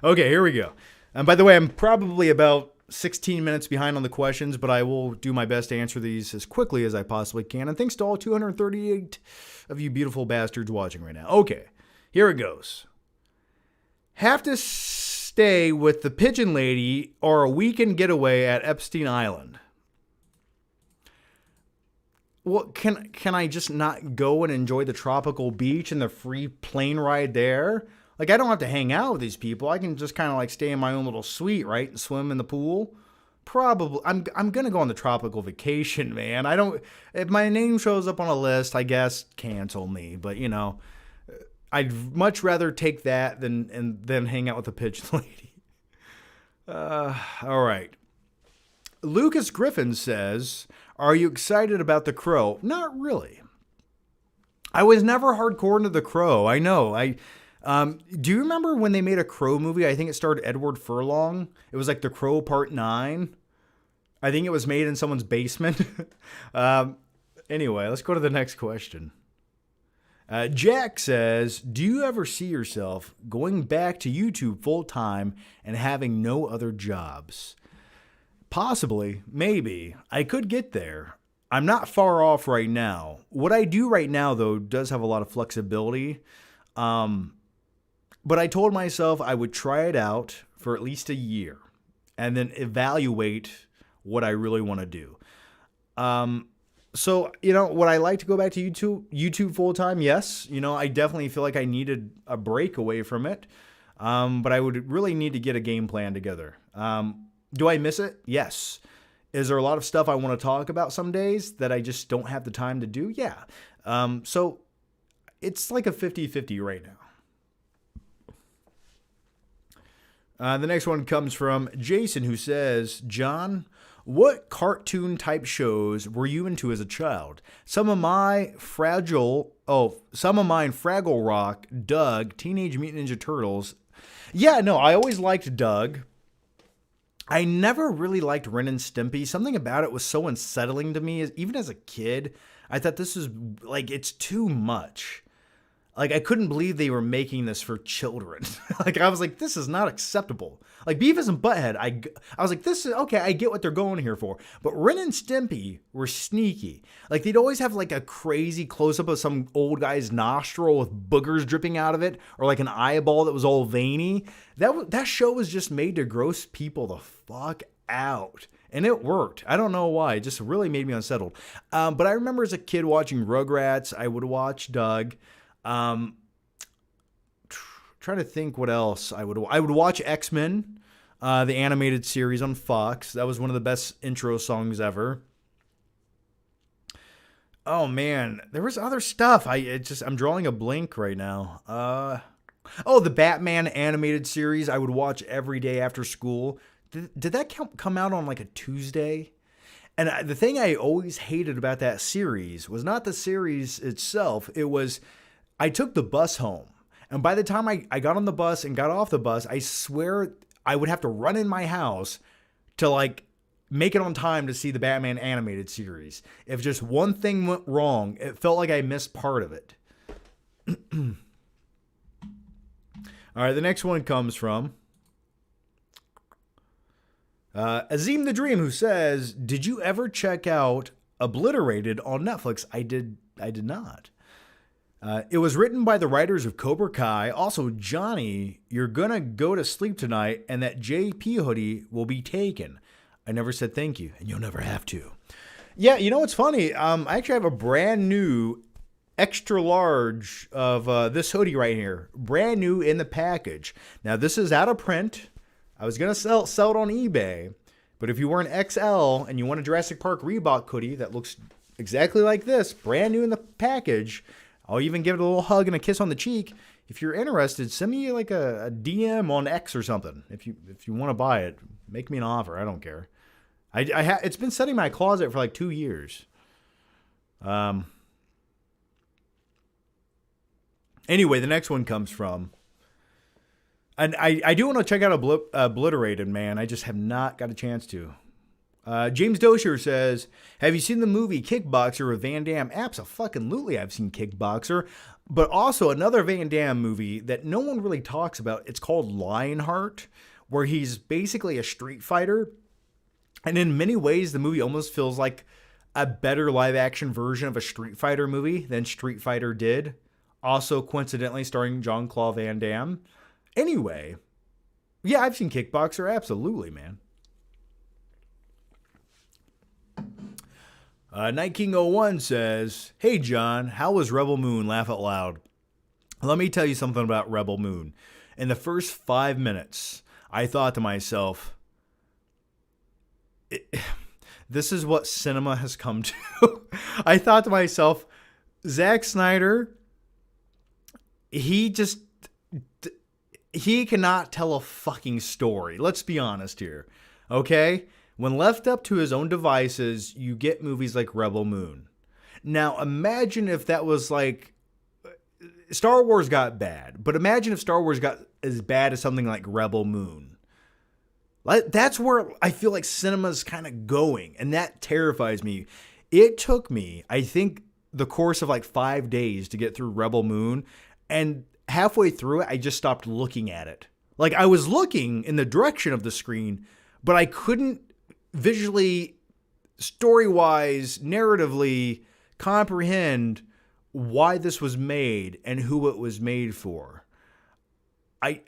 Okay, here we go. And by the way, I'm probably about 16 minutes behind on the questions, but I will do my best to answer these as quickly as I possibly can. And thanks to all 238 of you beautiful bastards watching right now. Okay, here it goes. Have to stay with the pigeon lady or a weekend getaway at Epstein Island? Well, can I just not go and enjoy the tropical beach and the free plane ride there? Like, I don't have to hang out with these people. I can just kind of like stay in my own little suite, right? And swim in the pool. Probably. I'm going to go on the tropical vacation, man. If my name shows up on a list, I guess cancel me. But, you know, I'd much rather take that than hang out with the pigeon lady. All right. Lucas Griffin says, are you excited about The Crow? Not really. I was never hardcore into The Crow. I know. Do you remember when they made a Crow movie? I think it starred Edward Furlong. It was like The Crow Part 9. I think it was made in someone's basement. Anyway, let's go to the next question. Jack says, do you ever see yourself going back to YouTube full time and having no other jobs? Possibly, maybe. I could get there. I'm not far off right now. What I do right now, though, does have a lot of flexibility. But I told myself I would try it out for at least a year and then evaluate what I really want to do. So, would I like to go back to YouTube full time? Yes. I definitely feel like I needed a break away from it. But I would really need to get a game plan together. Do I miss it? Yes. Is there a lot of stuff I want to talk about some days that I just don't have the time to do? Yeah. So it's like a 50-50 right now. The next one comes from Jason, who says, John, what cartoon type shows were you into as a child? Some of mine Fraggle Rock, Doug, Teenage Mutant Ninja Turtles. Yeah, no, I always liked Doug. I never really liked Ren and Stimpy. Something about it was so unsettling to me. Even as a kid, I thought this was it's too much. I couldn't believe they were making this for children. I was like, this is not acceptable. Beavis and Butthead, I was like, this is, okay, I get what they're going here for. But Ren and Stimpy were sneaky. They'd always have a crazy close-up of some old guy's nostril with boogers dripping out of it, or an eyeball that was all veiny. That show was just made to gross people the fuck out. And it worked. I don't know why. It just really made me unsettled. But I remember as a kid watching Rugrats. I would watch Doug. Trying to think what else I would watch X-Men, the animated series on Fox. That was one of the best intro songs ever. Oh man, there was other stuff. I'm drawing a blank right now. The Batman animated series I would watch every day after school. Did that come out on a Tuesday? And the thing I always hated about that series was not the series itself. It was I took the bus home. And by the time I got on the bus and got off the bus, I swear I would have to run in my house to make it on time to see the Batman animated series. If just one thing went wrong, it felt like I missed part of it. All right, the next one comes from Azim the Dream, who says, did you ever check out Obliterated on Netflix? I did not. It was written by the writers of Cobra Kai. Also, Johnny, you're gonna go to sleep tonight, and that JP hoodie will be taken. I never said thank you, and you'll never have to. Yeah, what's funny? I actually have a brand new extra large of this hoodie right here. Brand new in the package. Now, this is out of print. I was gonna sell it on eBay, but if you were an XL and you want a Jurassic Park Reebok hoodie that looks exactly like this, brand new in the package, I'll even give it a little hug and a kiss on the cheek. If you're interested, send me a DM on X or something. If you want to buy it, make me an offer. I don't care. It's been sitting in my closet for 2 years. Anyway, the next one comes from, and I do want to check out Obliterated, man. I just have not got a chance to. James Dosher says, have you seen the movie Kickboxer with Van Damme? Abso-fucking-lutely I've seen Kickboxer. But also another Van Damme movie that no one really talks about. It's called Lionheart, where he's basically a street fighter. And in many ways, the movie almost feels like a better live-action version of a Street Fighter movie than Street Fighter did. Also, coincidentally, starring Jean-Claude Van Damme. Anyway, yeah, I've seen Kickboxer. Absolutely, man. Night King 01 says, hey, John, how was Rebel Moon? Laugh out loud. Let me tell you something about Rebel Moon. In the first 5 minutes, I thought to myself, this is what cinema has come to. I thought to myself, Zack Snyder, he cannot tell a fucking story. Let's be honest here. Okay? When left up to his own devices, you get movies like Rebel Moon. Now, imagine if that was Star Wars got bad, but imagine if Star Wars got as bad as something like Rebel Moon. That's where I feel like cinema's kind of going, and that terrifies me. It took me, I think, the course of like 5 days to get through Rebel Moon. And halfway through it, I just stopped looking at it. Like I was looking in the direction of the screen, but I couldn't visually, story-wise, narratively comprehend why this was made and who it was made for. I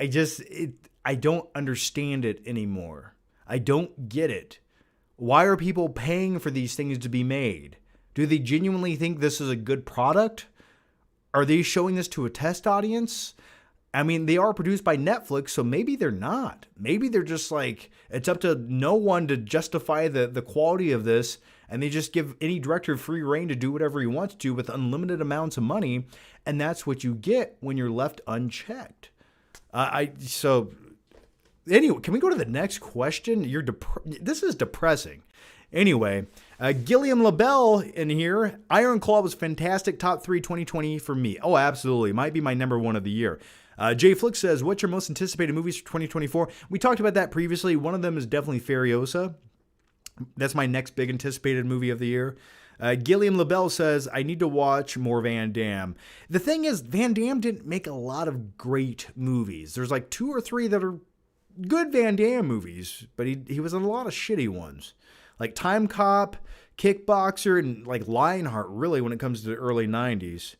don't understand it anymore. I don't get it. Why are people paying for these things to be made? Do they genuinely think this is a good product? Are they showing this to a test audience? I mean, they are produced by Netflix, so maybe they're not. Maybe they're just like, it's up to no one to justify the quality of this, and they just give any director free reign to do whatever he wants to with unlimited amounts of money, and that's what you get when you're left unchecked. Anyway, can we go to the next question? This is depressing. Anyway, Gilliam LaBelle in here. Iron Claw was fantastic. Top 3 2020 for me. Oh, absolutely. Might be my number 1 of the year. Jay Flick says, what's your most anticipated movies for 2024? We talked about that previously. One of them is definitely Furiosa. That's my next big anticipated movie of the year. Gilliam LaBelle says, I need to watch more Van Damme. The thing is, Van Damme didn't make a lot of great movies. There's like 2 or 3 that are good Van Damme movies, but he was in a lot of shitty ones. Like Time Cop, Kickboxer, and like Lionheart, really, when it comes to the early 90s.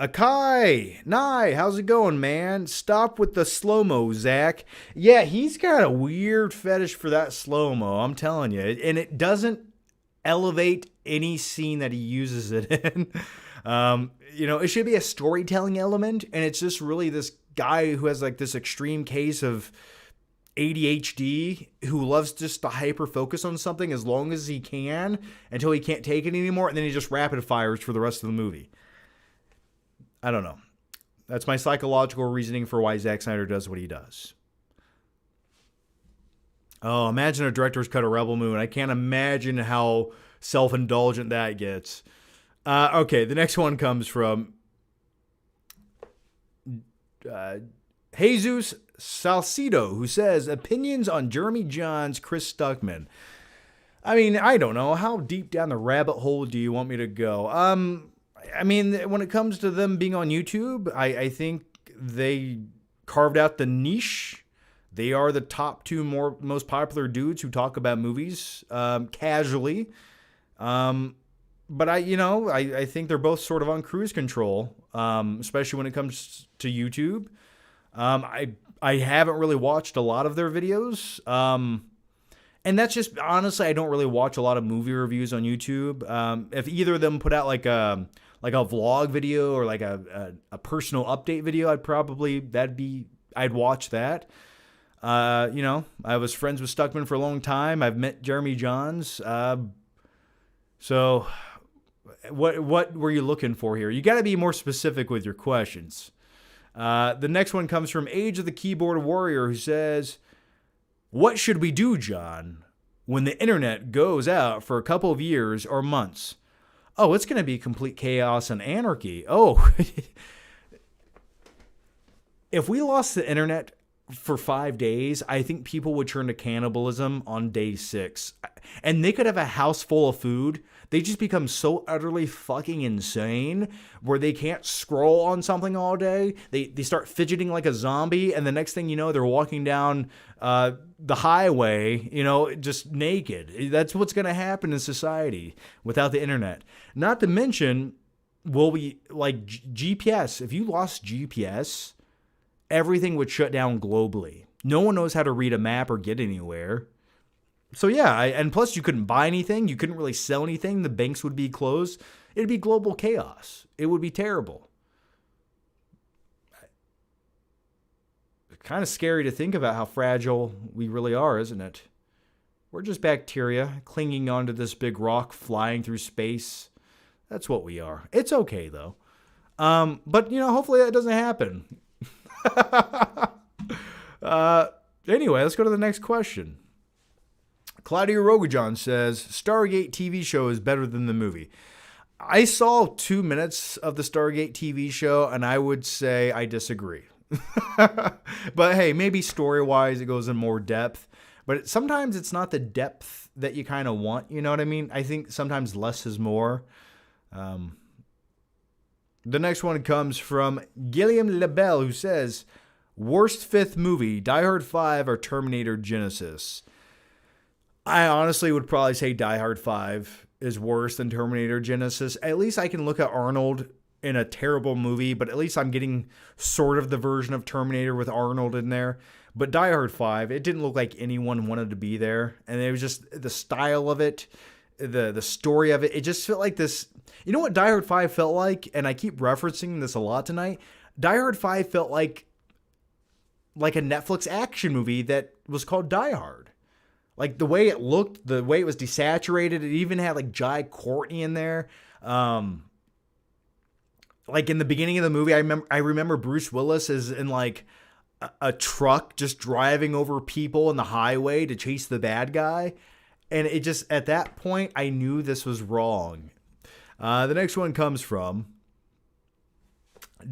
Akai, Nye, how's it going, man? Stop with the slow-mo, Zach. Yeah, he's got a weird fetish for that slow-mo, I'm telling you. And it doesn't elevate any scene that he uses it in. It should be a storytelling element, and it's just really this guy who has like this extreme case of ADHD who loves just to hyper focus on something as long as he can until he can't take it anymore, and then he just rapid fires for the rest of the movie. I don't know. That's my psychological reasoning for why Zack Snyder does what he does. Oh, imagine a director's cut of Rebel Moon. I can't imagine how self-indulgent that gets. Okay, the next one comes from Jesus Salcido, who says, opinions on Jeremy Jahns' Chris Stuckman. I mean, I don't know. How deep down the rabbit hole do you want me to go? I mean, when it comes to them being on YouTube, I think they carved out the niche. They are the top 2 most popular dudes who talk about movies casually. But I think they're both sort of on cruise control, especially when it comes to YouTube. I haven't really watched a lot of their videos. And that's just, honestly, I don't really watch a lot of movie reviews on YouTube. If either of them put out like a vlog video or like a personal update video, I'd watch that. I was friends with Stuckman for a long time. I've met Jeremy Jahns. So what were you looking for here? You got to be more specific with your questions. The next one comes from Age of the Keyboard Warrior, who says, what should we do, John, when the internet goes out for a couple of years or months? Oh, it's going to be complete chaos and anarchy. Oh, if we lost the internet for 5 days, I think people would turn to cannibalism on day 6. And they could have a house full of food. They just become so utterly fucking insane where they can't scroll on something all day. They start fidgeting like a zombie, and the next thing you know, they're walking down the highway, just naked. That's what's going to happen in society without the internet. Not to mention, GPS. If you lost GPS, everything would shut down globally. No one knows how to read a map or get anywhere. So yeah, and plus you couldn't buy anything. You couldn't really sell anything. The banks would be closed. It'd be global chaos. It would be terrible. Kind of scary to think about how fragile we really are, isn't it? We're just bacteria clinging onto this big rock, flying through space. That's what we are. It's okay though. But hopefully that doesn't happen. Anyway, let's go to the next question. Claudia Rogajon says, Stargate TV show is better than the movie. I saw 2 minutes of the Stargate TV show, and I would say I disagree. But hey, maybe story-wise it goes in more depth. But sometimes it's not the depth that you kind of want. You know what I mean? I think sometimes less is more. The next one comes from Guillaume Lebel, who says, worst fifth movie, Die Hard 5 or Terminator Genesis? I honestly would probably say Die Hard 5 is worse than Terminator Genesis. At least I can look at Arnold in a terrible movie, but at least I'm getting sort of the version of Terminator with Arnold in there. But Die Hard 5, it didn't look like anyone wanted to be there. And it was just the style of it, the story of it. It just felt like this. You know what Die Hard 5 felt like? And I keep referencing this a lot tonight. Die Hard 5 felt like a Netflix action movie that was called Die Hard. Like the way it looked, the way it was desaturated. It even had like Jai Courtney in there. Like in the beginning of the movie, I remember Bruce Willis is in like a truck just driving over people in the highway to chase the bad guy. And it just, at that point, I knew this was wrong. The next one comes from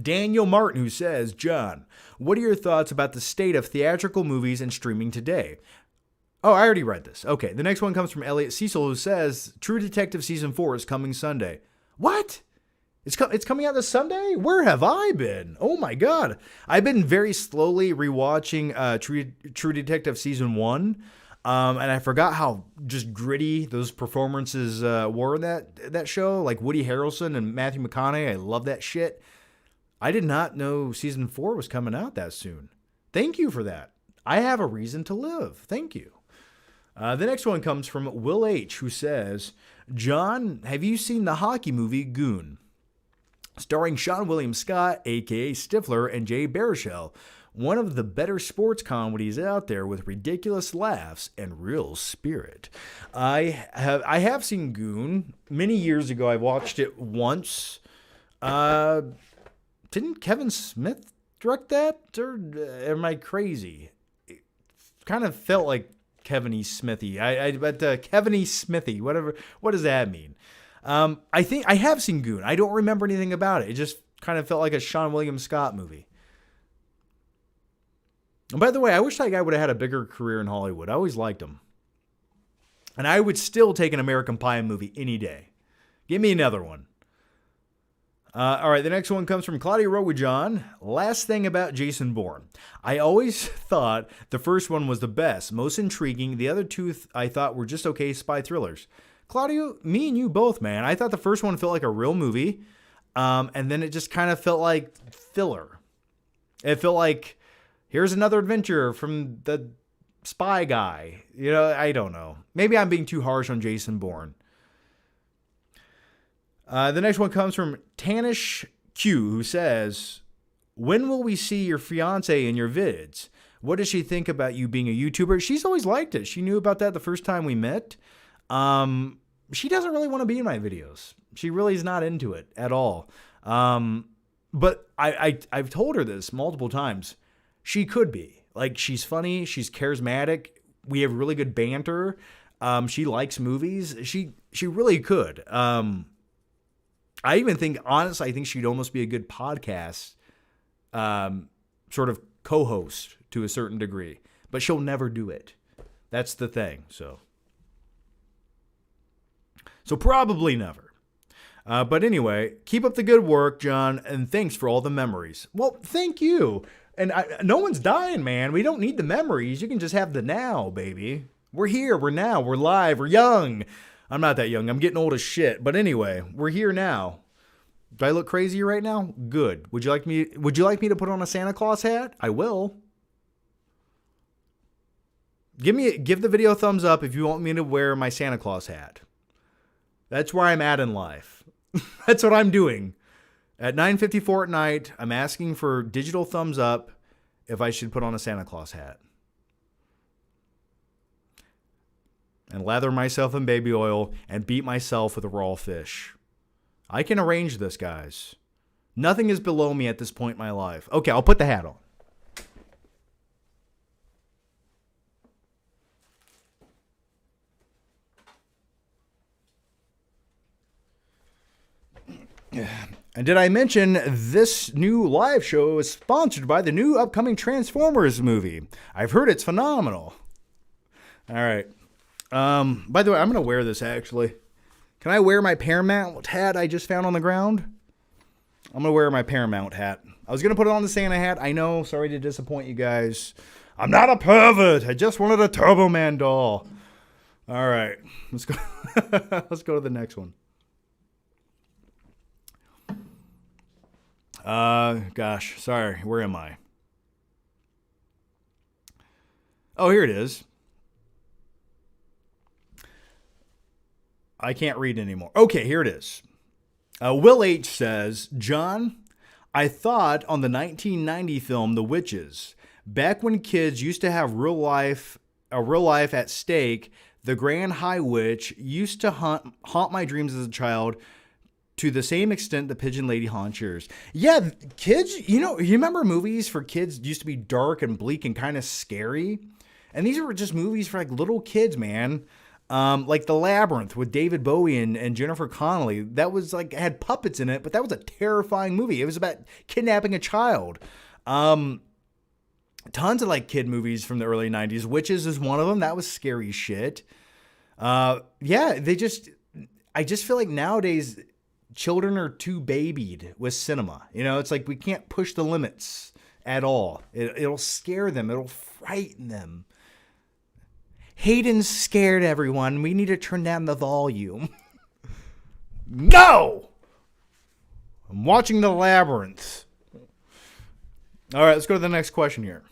Daniel Martin, who says, John, what are your thoughts about the state of theatrical movies and streaming today? Oh, I already read this. Okay, the next one comes from Elliot Cecil, who says, True Detective Season 4 is coming Sunday. What? It's coming out this Sunday? Where have I been? Oh my God. I've been very slowly rewatching True Detective Season 1. And I forgot how just gritty those performances were in that show. Like Woody Harrelson and Matthew McConaughey. I love that shit. I did not know Season 4 was coming out that soon. Thank you for that. I have a reason to live. Thank you. The next one comes from Will H., who says, John, have you seen the hockey movie Goon? Starring Sean William Scott, a.k.a. Stifler, and Jay Baruchel. One of the better sports comedies out there with ridiculous laughs and real spirit. I have seen Goon. Many years ago, I watched it once. Didn't Kevin Smith direct that? Or am I crazy? It kind of felt like Kevin E. Smithy. But Kevin E. Smithy, whatever. What does that mean? I think I have seen Goon. I don't remember anything about it. It just kind of felt like a Sean William Scott movie. And by the way, I wish that guy would have had a bigger career in Hollywood. I always liked him. And I would still take an American Pie movie any day. Give me another one. All right, the next one comes from Claudia Rowajon. Last thing about Jason Bourne. I always thought the first one was the best, most intriguing. The other two I thought were just okay spy thrillers. Claudia, me and you both, man. I thought the first one felt like a real movie. And then it just kind of felt like filler. It felt like, here's another adventure from the spy guy. You know, I don't know. Maybe I'm being too harsh on Jason Bourne. The next one comes from Tanish Q, who says, when will we see your fiance in your vids? What does she think about you being a YouTuber? She's always liked it. She knew about that the first time we met. She doesn't really want to be in my videos. She really is not into it at all. But I've told her this multiple times. She could be. Like, she's funny. She's charismatic. We have really good banter. She likes movies. She really could. I even think, honestly, I think she'd almost be a good podcast sort of co-host to a certain degree. But she'll never do it. That's the thing. So probably never. But anyway, keep up the good work, John, and thanks for all the memories. Well, thank you. And no one's dying, man. We don't need the memories. You can just have the now, baby. We're here. We're now. We're live. We're young. I'm not that young. I'm getting old as shit. But anyway, we're here now. Do I look crazy right now? Good. Would you like me to put on a Santa Claus hat? I will. Give the video a thumbs up if you want me to wear my Santa Claus hat. That's where I'm at in life. That's what I'm doing. At 9:54 at night, I'm asking for digital thumbs up if I should put on a Santa Claus hat. And lather myself in baby oil and beat myself with a raw fish. I can arrange this, guys. Nothing is below me at this point in my life. Okay, I'll put the hat on. And did I mention this new live show is sponsored by the new upcoming Transformers movie? I've heard it's phenomenal. All right. By the way, I'm going to wear this actually. Can I wear my Paramount hat I just found on the ground? I'm going to wear my Paramount hat. I was going to put it on the Santa hat. I know. Sorry to disappoint you guys. I'm not a pervert. I just wanted a Turbo Man doll. All right. Let's go. Let's go to the next one. Gosh. Sorry. Where am I? Oh, here it is. I can't read anymore. Okay, here it is. Will H says, John, I thought on the 1990 film The Witches, back when kids used to have real life at stake, the Grand High Witch used to haunt my dreams as a child to the same extent the Pigeon Lady haunts yours. Yeah, kids, you remember movies for kids used to be dark and bleak and kind of scary? And these were just movies for like little kids, man. Like The Labyrinth with David Bowie and Jennifer Connelly. That was like, had puppets in it, but that was a terrifying movie. It was about kidnapping a child. Tons of like kid movies from the early 90s. Witches is one of them. That was scary shit. I just feel like nowadays children are too babied with cinema. It's like we can't push the limits at all. It'll scare them. It'll frighten them. Hayden's scared, everyone. We need to turn down the volume. No! I'm watching The Labyrinth. All right, let's go to the next question here.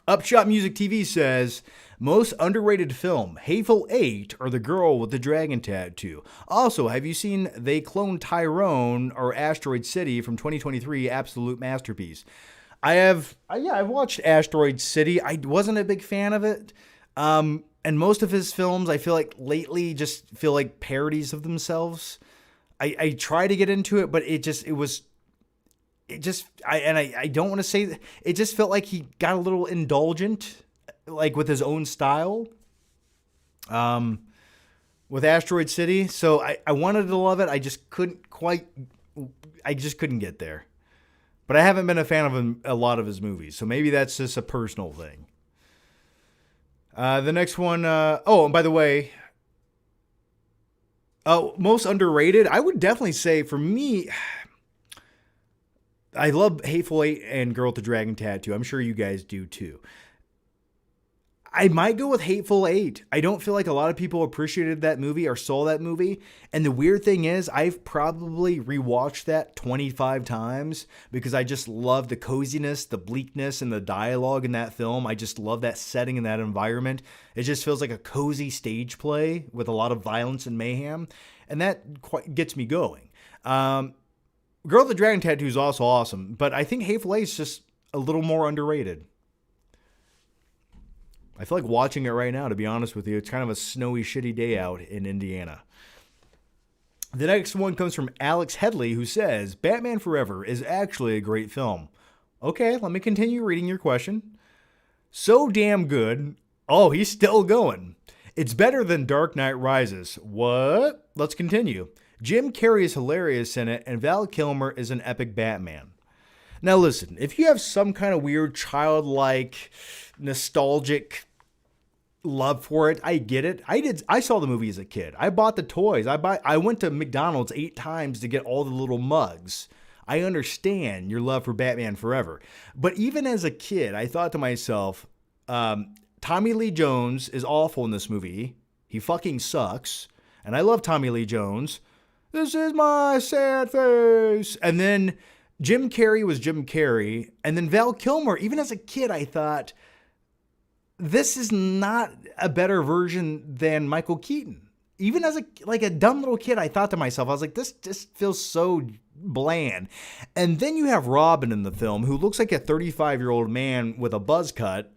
Upshot Music TV says, most underrated film, Hateful Eight or The Girl with the Dragon Tattoo. Also, have you seen They Cloned Tyrone or Asteroid City from 2023? Absolute masterpiece. I've watched Asteroid City. I wasn't a big fan of it. And most of his films, I feel like lately just feel like parodies of themselves. I try to get into it, but I don't want to say that. It just felt like he got a little indulgent, like with his own style. With Asteroid City. So I wanted to love it. I just couldn't get there. But I haven't been a fan of a lot of his movies, so maybe that's just a personal thing. The next one, and by the way, most underrated, I would definitely say for me, I love Hateful Eight and Girl with the Dragon Tattoo. I'm sure you guys do too. I might go with Hateful Eight. I don't feel like a lot of people appreciated that movie or saw that movie. And the weird thing is, I've probably rewatched that 25 times because I just love the coziness, the bleakness, and the dialogue in that film. I just love that setting and that environment. It just feels like a cozy stage play with a lot of violence and mayhem. And that quite gets me going. Girl with the Dragon Tattoo is also awesome. But I think Hateful Eight is just a little more underrated. I feel like watching it right now, to be honest with you. It's kind of a snowy, shitty day out in Indiana. The next one comes from Alex Headley, who says, Batman Forever is actually a great film. Okay, let me continue reading your question. So damn good. Oh, he's still going. It's better than Dark Knight Rises. What? Let's continue. Jim Carrey is hilarious in it, and Val Kilmer is an epic Batman. Now listen, if you have some kind of weird, childlike, nostalgic love for it, I get it. I saw the movie as a kid. I bought the toys. I went to McDonald's 8 times to get all the little mugs. I understand your love for Batman Forever. But even as a kid, I thought to myself, Tommy Lee Jones is awful in this movie. He fucking sucks. And I love Tommy Lee Jones. This is my sad face. And then Jim Carrey was Jim Carrey. And then Val Kilmer, even as a kid, I thought, this is not a better version than Michael Keaton. Even as a dumb little kid, I thought to myself, I was like, this just feels so bland. And then you have Robin in the film, who looks like a 35-year-old man with a buzz cut.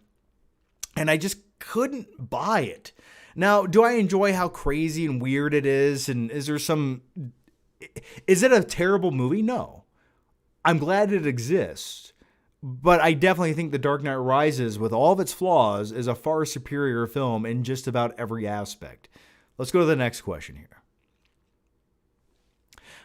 And I just couldn't buy it. Now, do I enjoy how crazy and weird it is? And is it a terrible movie? No. I'm glad it exists. But I definitely think The Dark Knight Rises, with all of its flaws, is a far superior film in just about every aspect. Let's go to the next question here.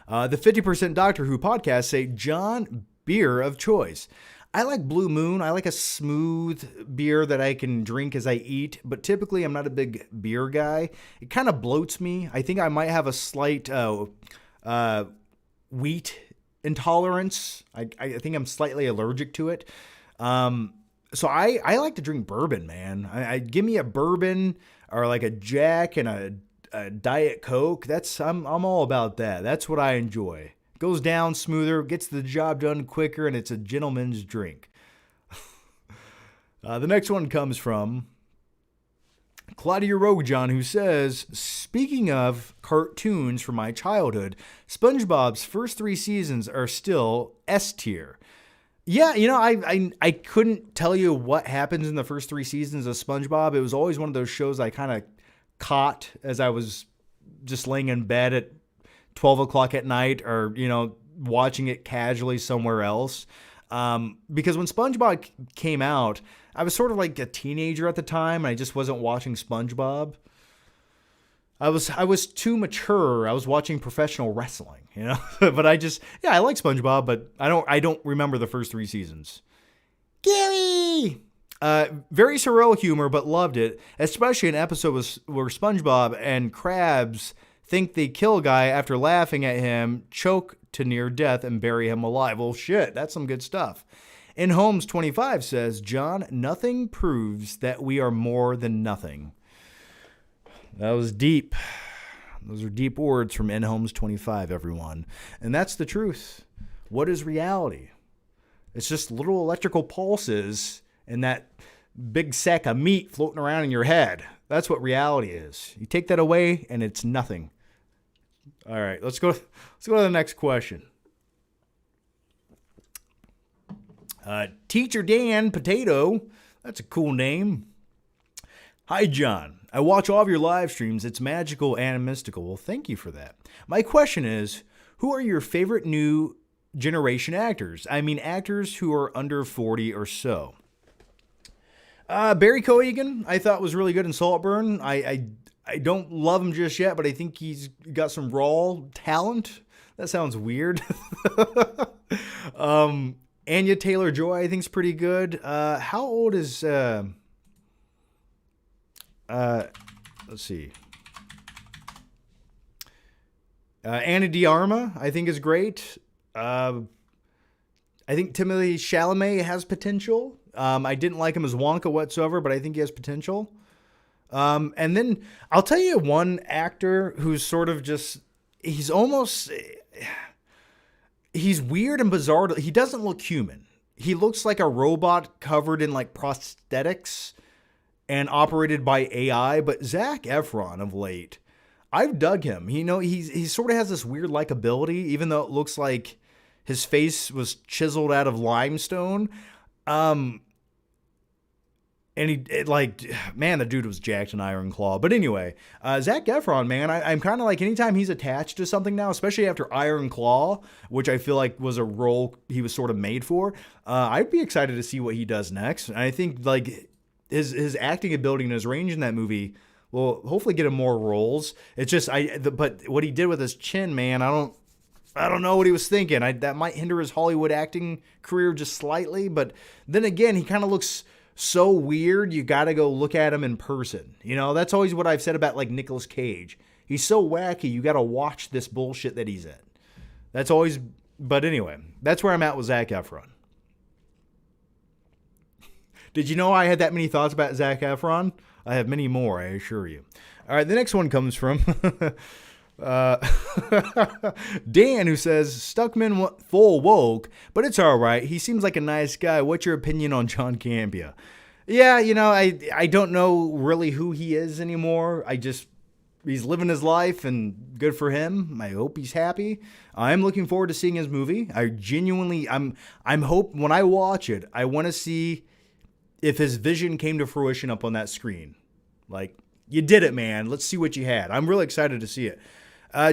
The 50% Doctor Who podcast say, John, beer of choice. I like Blue Moon. I like a smooth beer that I can drink as I eat, but typically I'm not a big beer guy. It kind of bloats me. I think I might have a slight wheat intolerance. I think I'm slightly allergic to it. So I like to drink bourbon, man. I give me a bourbon or like a Jack and a Diet Coke. I'm all about that. That's what I enjoy. Goes down smoother, gets the job done quicker, and it's a gentleman's drink. The next one comes from Claudia Roguejohn, who says, speaking of cartoons from my childhood, SpongeBob's first 3 seasons are still S tier. Yeah, I couldn't tell you what happens in the first 3 seasons of SpongeBob. It was always one of those shows I kind of caught as I was just laying in bed at 12 o'clock at night or, watching it casually somewhere else. Because when SpongeBob came out, I was sort of like a teenager at the time, and I just wasn't watching SpongeBob. I was too mature. I was watching professional wrestling, but I like SpongeBob, but I don't remember the first 3 seasons. Gary! Very surreal humor, but loved it, especially an episode where SpongeBob and Krabs think they kill a guy after laughing at him, choke to near death, and bury him alive. Well, shit, that's some good stuff. And Holmes 25 says, John, nothing proves that we are more than nothing. That was deep. Those are deep words from N. Holmes 25, everyone. And that's the truth. What is reality? It's just little electrical pulses and that big sack of meat floating around in your head. That's what reality is. You take that away and it's nothing. All right, let's go to the next question. Teacher Dan Potato, that's a cool name. Hi, John. I watch all of your live streams. It's magical and mystical. Well, thank you for that. My question is, who are your favorite new generation actors? I mean, actors who are under 40 or so. Barry Keoghan, I thought was really good in Saltburn. I don't love him just yet, but I think he's got some raw talent. That sounds weird. Anya Taylor-Joy, I think, is pretty good. How old is... let's see. Anna de Armas, I think, is great. I think Timothée Chalamet has potential. I didn't like him as Wonka whatsoever, but I think he has potential. And then I'll tell you one actor who's sort of just, he's weird and bizarre. He doesn't look human. He looks like a robot covered in like prosthetics and operated by AI. But Zac Efron of late, I've dug him. He sort of has this weird likability, even though it looks like his face was chiseled out of limestone. And the dude was jacked in Iron Claw. But anyway, Zac Efron, man, I'm kind of like, anytime he's attached to something now, especially after Iron Claw, which I feel like was a role he was sort of made for, I'd be excited to see what he does next. And I think like his acting ability and his range in that movie will hopefully get him more roles. It's just, but what he did with his chin, man, I don't know what he was thinking. That might hinder his Hollywood acting career just slightly. But then again, he kind of looks so weird, you gotta go look at him in person. That's always what I've said about like Nicolas Cage. He's so wacky, you gotta watch this bullshit that he's in. That's always, but anyway, that's where I'm at with Zac Efron. Did you know I had that many thoughts about Zac Efron? I have many more, I assure you. All right, the next one comes from Dan, who says, Stuckman full woke, but it's all right. He seems like a nice guy. What's your opinion on John Campea? Yeah, I don't know really who he is anymore. He's living his life and good for him. I hope he's happy. I'm looking forward to seeing his movie. I'm hope when I watch it, I want to see if his vision came to fruition up on that screen. Like, you did it, man. Let's see what you had. I'm really excited to see it.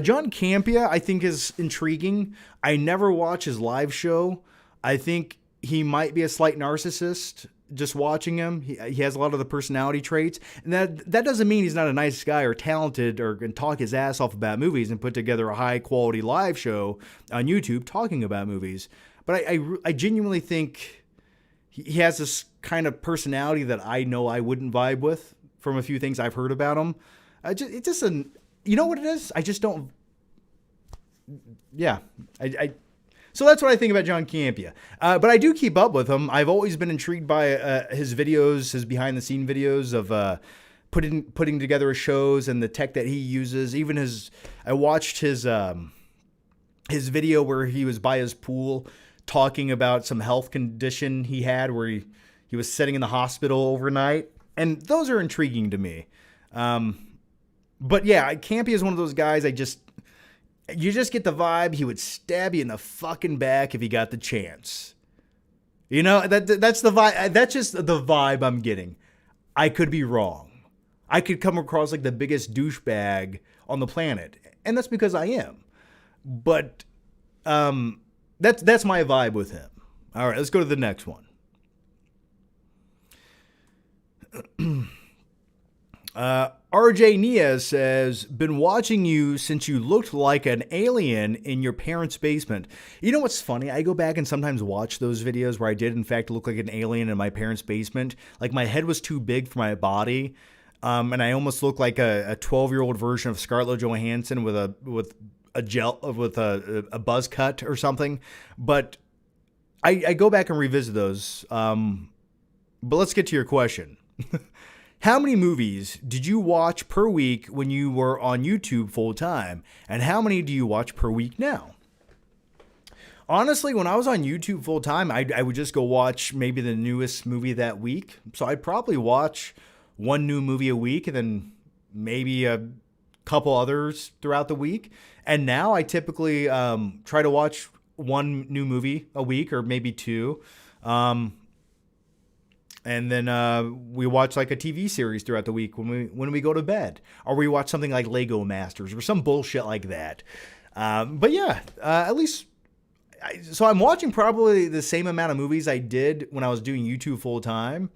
John Campea, I think, is intriguing. I never watch his live show. I think he might be a slight narcissist just watching him. He has a lot of the personality traits. And that doesn't mean he's not a nice guy or talented or can talk his ass off about movies and put together a high-quality live show on YouTube talking about movies. But I genuinely think he has this kind of personality that I know I wouldn't vibe with from a few things I've heard about him. It's just you know what it is? I just don't. Yeah, so that's what I think about John Campea. But I do keep up with him. I've always been intrigued by his videos, his behind the scene videos of putting together his shows and the tech that he uses. Even I watched his video where he was by his pool talking about some health condition he had where he was sitting in the hospital overnight. And those are intriguing to me. But yeah, Campea is one of those guys you just get the vibe he would stab you in the fucking back if he got the chance. You know, that's the vibe. That's just the vibe I'm getting. I could be wrong. I could come across like the biggest douchebag on the planet. And that's because I am. But that's my vibe with him. All right, let's go to the next one. RJ Nia says, been watching you since you looked like an alien in your parents' basement. You know what's funny? I go back and sometimes watch those videos where I did in fact look like an alien in my parents' basement. Like my head was too big for my body. And I almost looked like a 12-year-old version of Scarlett Johansson with a buzz cut or something. But I go back and revisit those. But let's get to your question. How many movies did you watch per week when you were on YouTube full time? And how many do you watch per week now? Honestly, when I was on YouTube full time, I would just go watch maybe the newest movie that week. So I'd probably watch one new movie a week and then maybe a couple others throughout the week. And now I typically try to watch one new movie a week or maybe two. And then we watch like a TV series throughout the week when we go to bed. Or we watch something like Lego Masters or some bullshit like that. But yeah, at least... So I'm watching probably the same amount of movies I did when I was doing YouTube full time.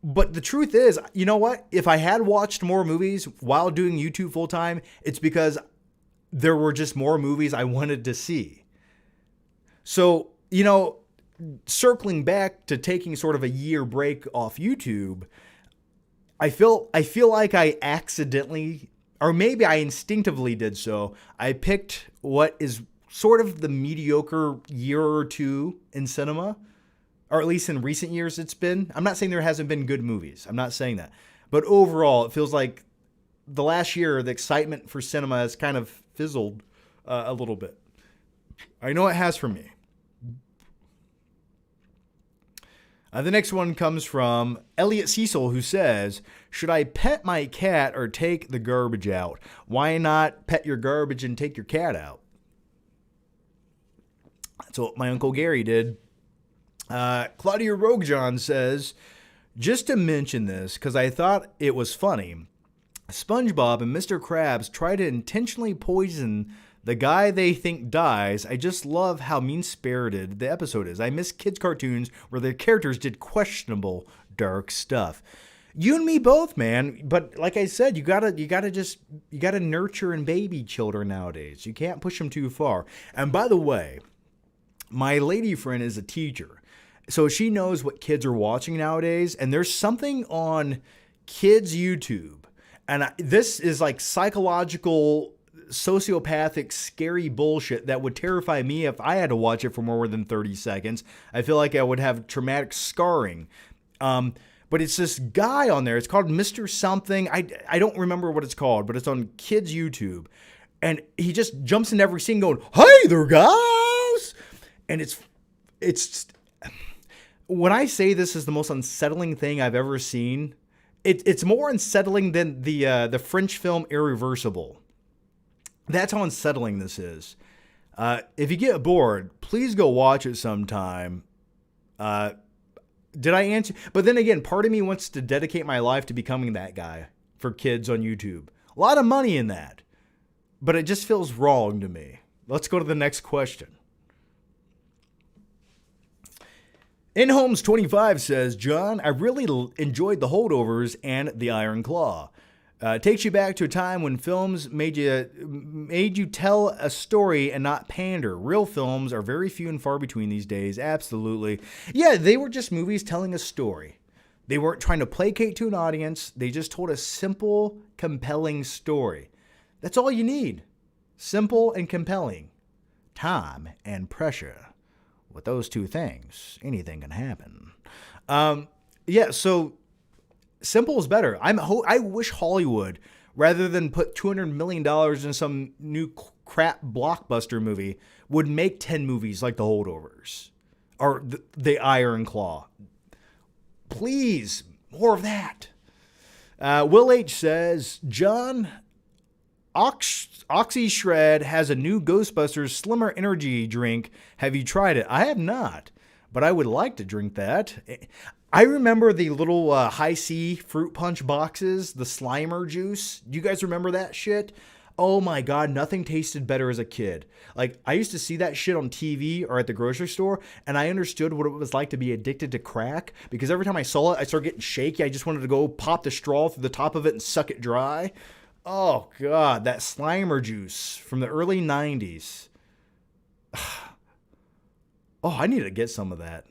But the truth is, you know what? If I had watched more movies while doing YouTube full time, it's because there were just more movies I wanted to see. So, you know... Circling back to taking sort of a year break off YouTube, I feel like I accidentally, or maybe I instinctively did so. I picked what is sort of the mediocre year or two in cinema, or at least in recent years it's been. I'm not saying there hasn't been good movies. I'm not saying that. But overall, it feels like the last year, the excitement for cinema has kind of fizzled a little bit. I know it has for me. The next one comes from Elliot Cecil, who says, should I pet my cat or take the garbage out? Why not pet your garbage and take your cat out? That's what my Uncle Gary did. Claudia Roguejohn says, just to mention this, because I thought it was funny, SpongeBob and Mr. Krabs try to intentionally poison the guy they think dies. I just love how mean-spirited the episode is. I miss kids' cartoons where the characters did questionable, dark stuff. You and me both, man. But like I said, you gotta nurture and baby children nowadays. You can't push them too far. And by the way, my lady friend is a teacher, so she knows what kids are watching nowadays. And there's something on kids' YouTube, and this is like psychological, sociopathic, scary bullshit that would terrify me if I had to watch it for more than 30 seconds. I feel like I would have traumatic scarring. But it's this guy on there. It's called Mr. Something. I don't remember what it's called, but it's on kids' YouTube. And he just jumps in every scene going, hey there, guys! And it's when I say this is the most unsettling thing I've ever seen, it's more unsettling than the French film Irreversible. That's how unsettling this is. If you get bored, please go watch it sometime. Did I answer? But then again, part of me wants to dedicate my life to becoming that guy for kids on YouTube. A lot of money in that. But it just feels wrong to me. Let's go to the next question. InHomes25 says, John, I really enjoyed the Holdovers and the Iron Claw. It takes you back to a time when films made you tell a story and not pander. Real films are very few and far between these days. Absolutely. Yeah, they were just movies telling a story. They weren't trying to placate to an audience. They just told a simple, compelling story. That's all you need. Simple and compelling. Time and pressure. With those two things, anything can happen. Yeah, so simple is better. I wish Hollywood, rather than put $200 million in some new crap blockbuster movie, would make 10 movies like The Holdovers or The Iron Claw. Please, more of that. Will H says, John, Oxy Shred has a new Ghostbusters Slimmer Energy drink. Have you tried it? I have not, but I would like to drink that. I remember the little high C fruit punch boxes, the Slimer juice. You guys remember that shit? Oh my God, nothing tasted better as a kid. Like, I used to see that shit on TV or at the grocery store, and I understood what it was like to be addicted to crack, because every time I saw it, I started getting shaky. I just wanted to go pop the straw through the top of it and suck it dry. Oh God, that Slimer juice from the early 90s. Oh, I need to get some of that.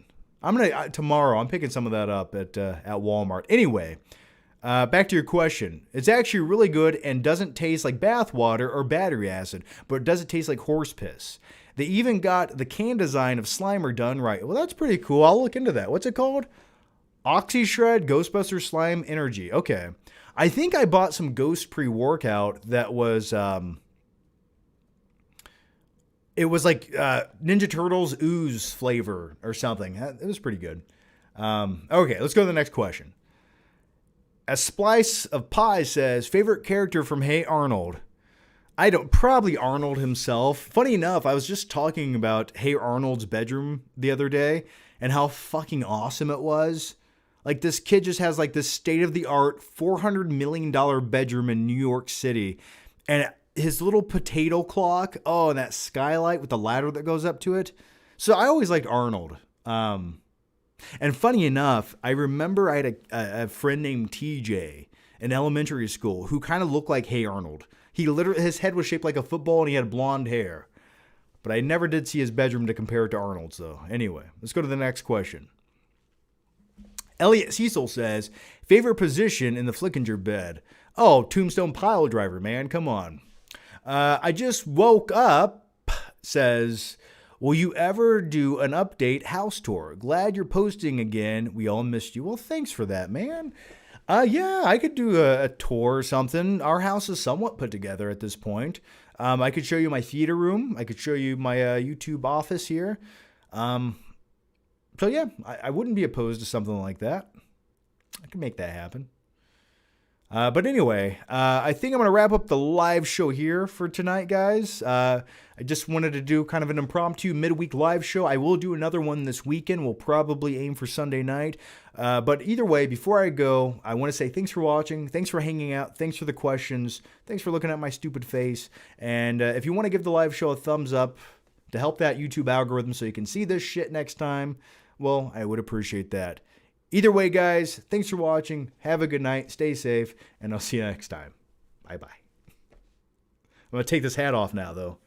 Tomorrow, I'm picking some of that up at Walmart. Anyway, back to your question. It's actually really good and doesn't taste like bath water or battery acid, but it doesn't taste like horse piss. They even got the can design of Slimer done right. Well, that's pretty cool. I'll look into that. What's it called? OxyShred Ghostbuster Slime Energy. Okay. I think I bought some Ghost pre-workout that was... It was like Ninja Turtles ooze flavor or something. It was pretty good. Okay, let's go to the next question. A Splice of Pie says, favorite character from Hey Arnold? Probably Arnold himself. Funny enough, I was just talking about Hey Arnold's bedroom the other day and how fucking awesome it was. Like, this kid just has like this state-of-the-art $400 million bedroom in New York City. And his little potato clock, and that skylight with the ladder that goes up to it. So I always liked Arnold. And funny enough, I remember I had a friend named TJ in elementary school who kind of looked like Hey Arnold. His head was shaped like a football and he had blonde hair. But I never did see his bedroom to compare it to Arnold's though. Anyway, let's go to the next question. Elliot Cecil says, favorite position in the Flickinger bed? Oh, tombstone pile driver, man. Come on. I just woke up, says, will you ever do an update house tour? Glad you're posting again. We all missed you. Well, thanks for that, man. Yeah, I could do a tour or something. Our house is somewhat put together at this point. I could show you my theater room. I could show you my YouTube office here. So yeah, I wouldn't be opposed to something like that. I could make that happen. But anyway, I think I'm going to wrap up the live show here for tonight, guys. I just wanted to do kind of an impromptu midweek live show. I will do another one this weekend. We'll probably aim for Sunday night. But either way, before I go, I want to say thanks for watching. Thanks for hanging out. Thanks for the questions. Thanks for looking at my stupid face. And if you want to give the live show a thumbs up to help that YouTube algorithm so you can see this shit next time, well, I would appreciate that. Either way, guys, thanks for watching. Have a good night. Stay safe, and I'll see you next time. Bye-bye. I'm going to take this hat off now, though.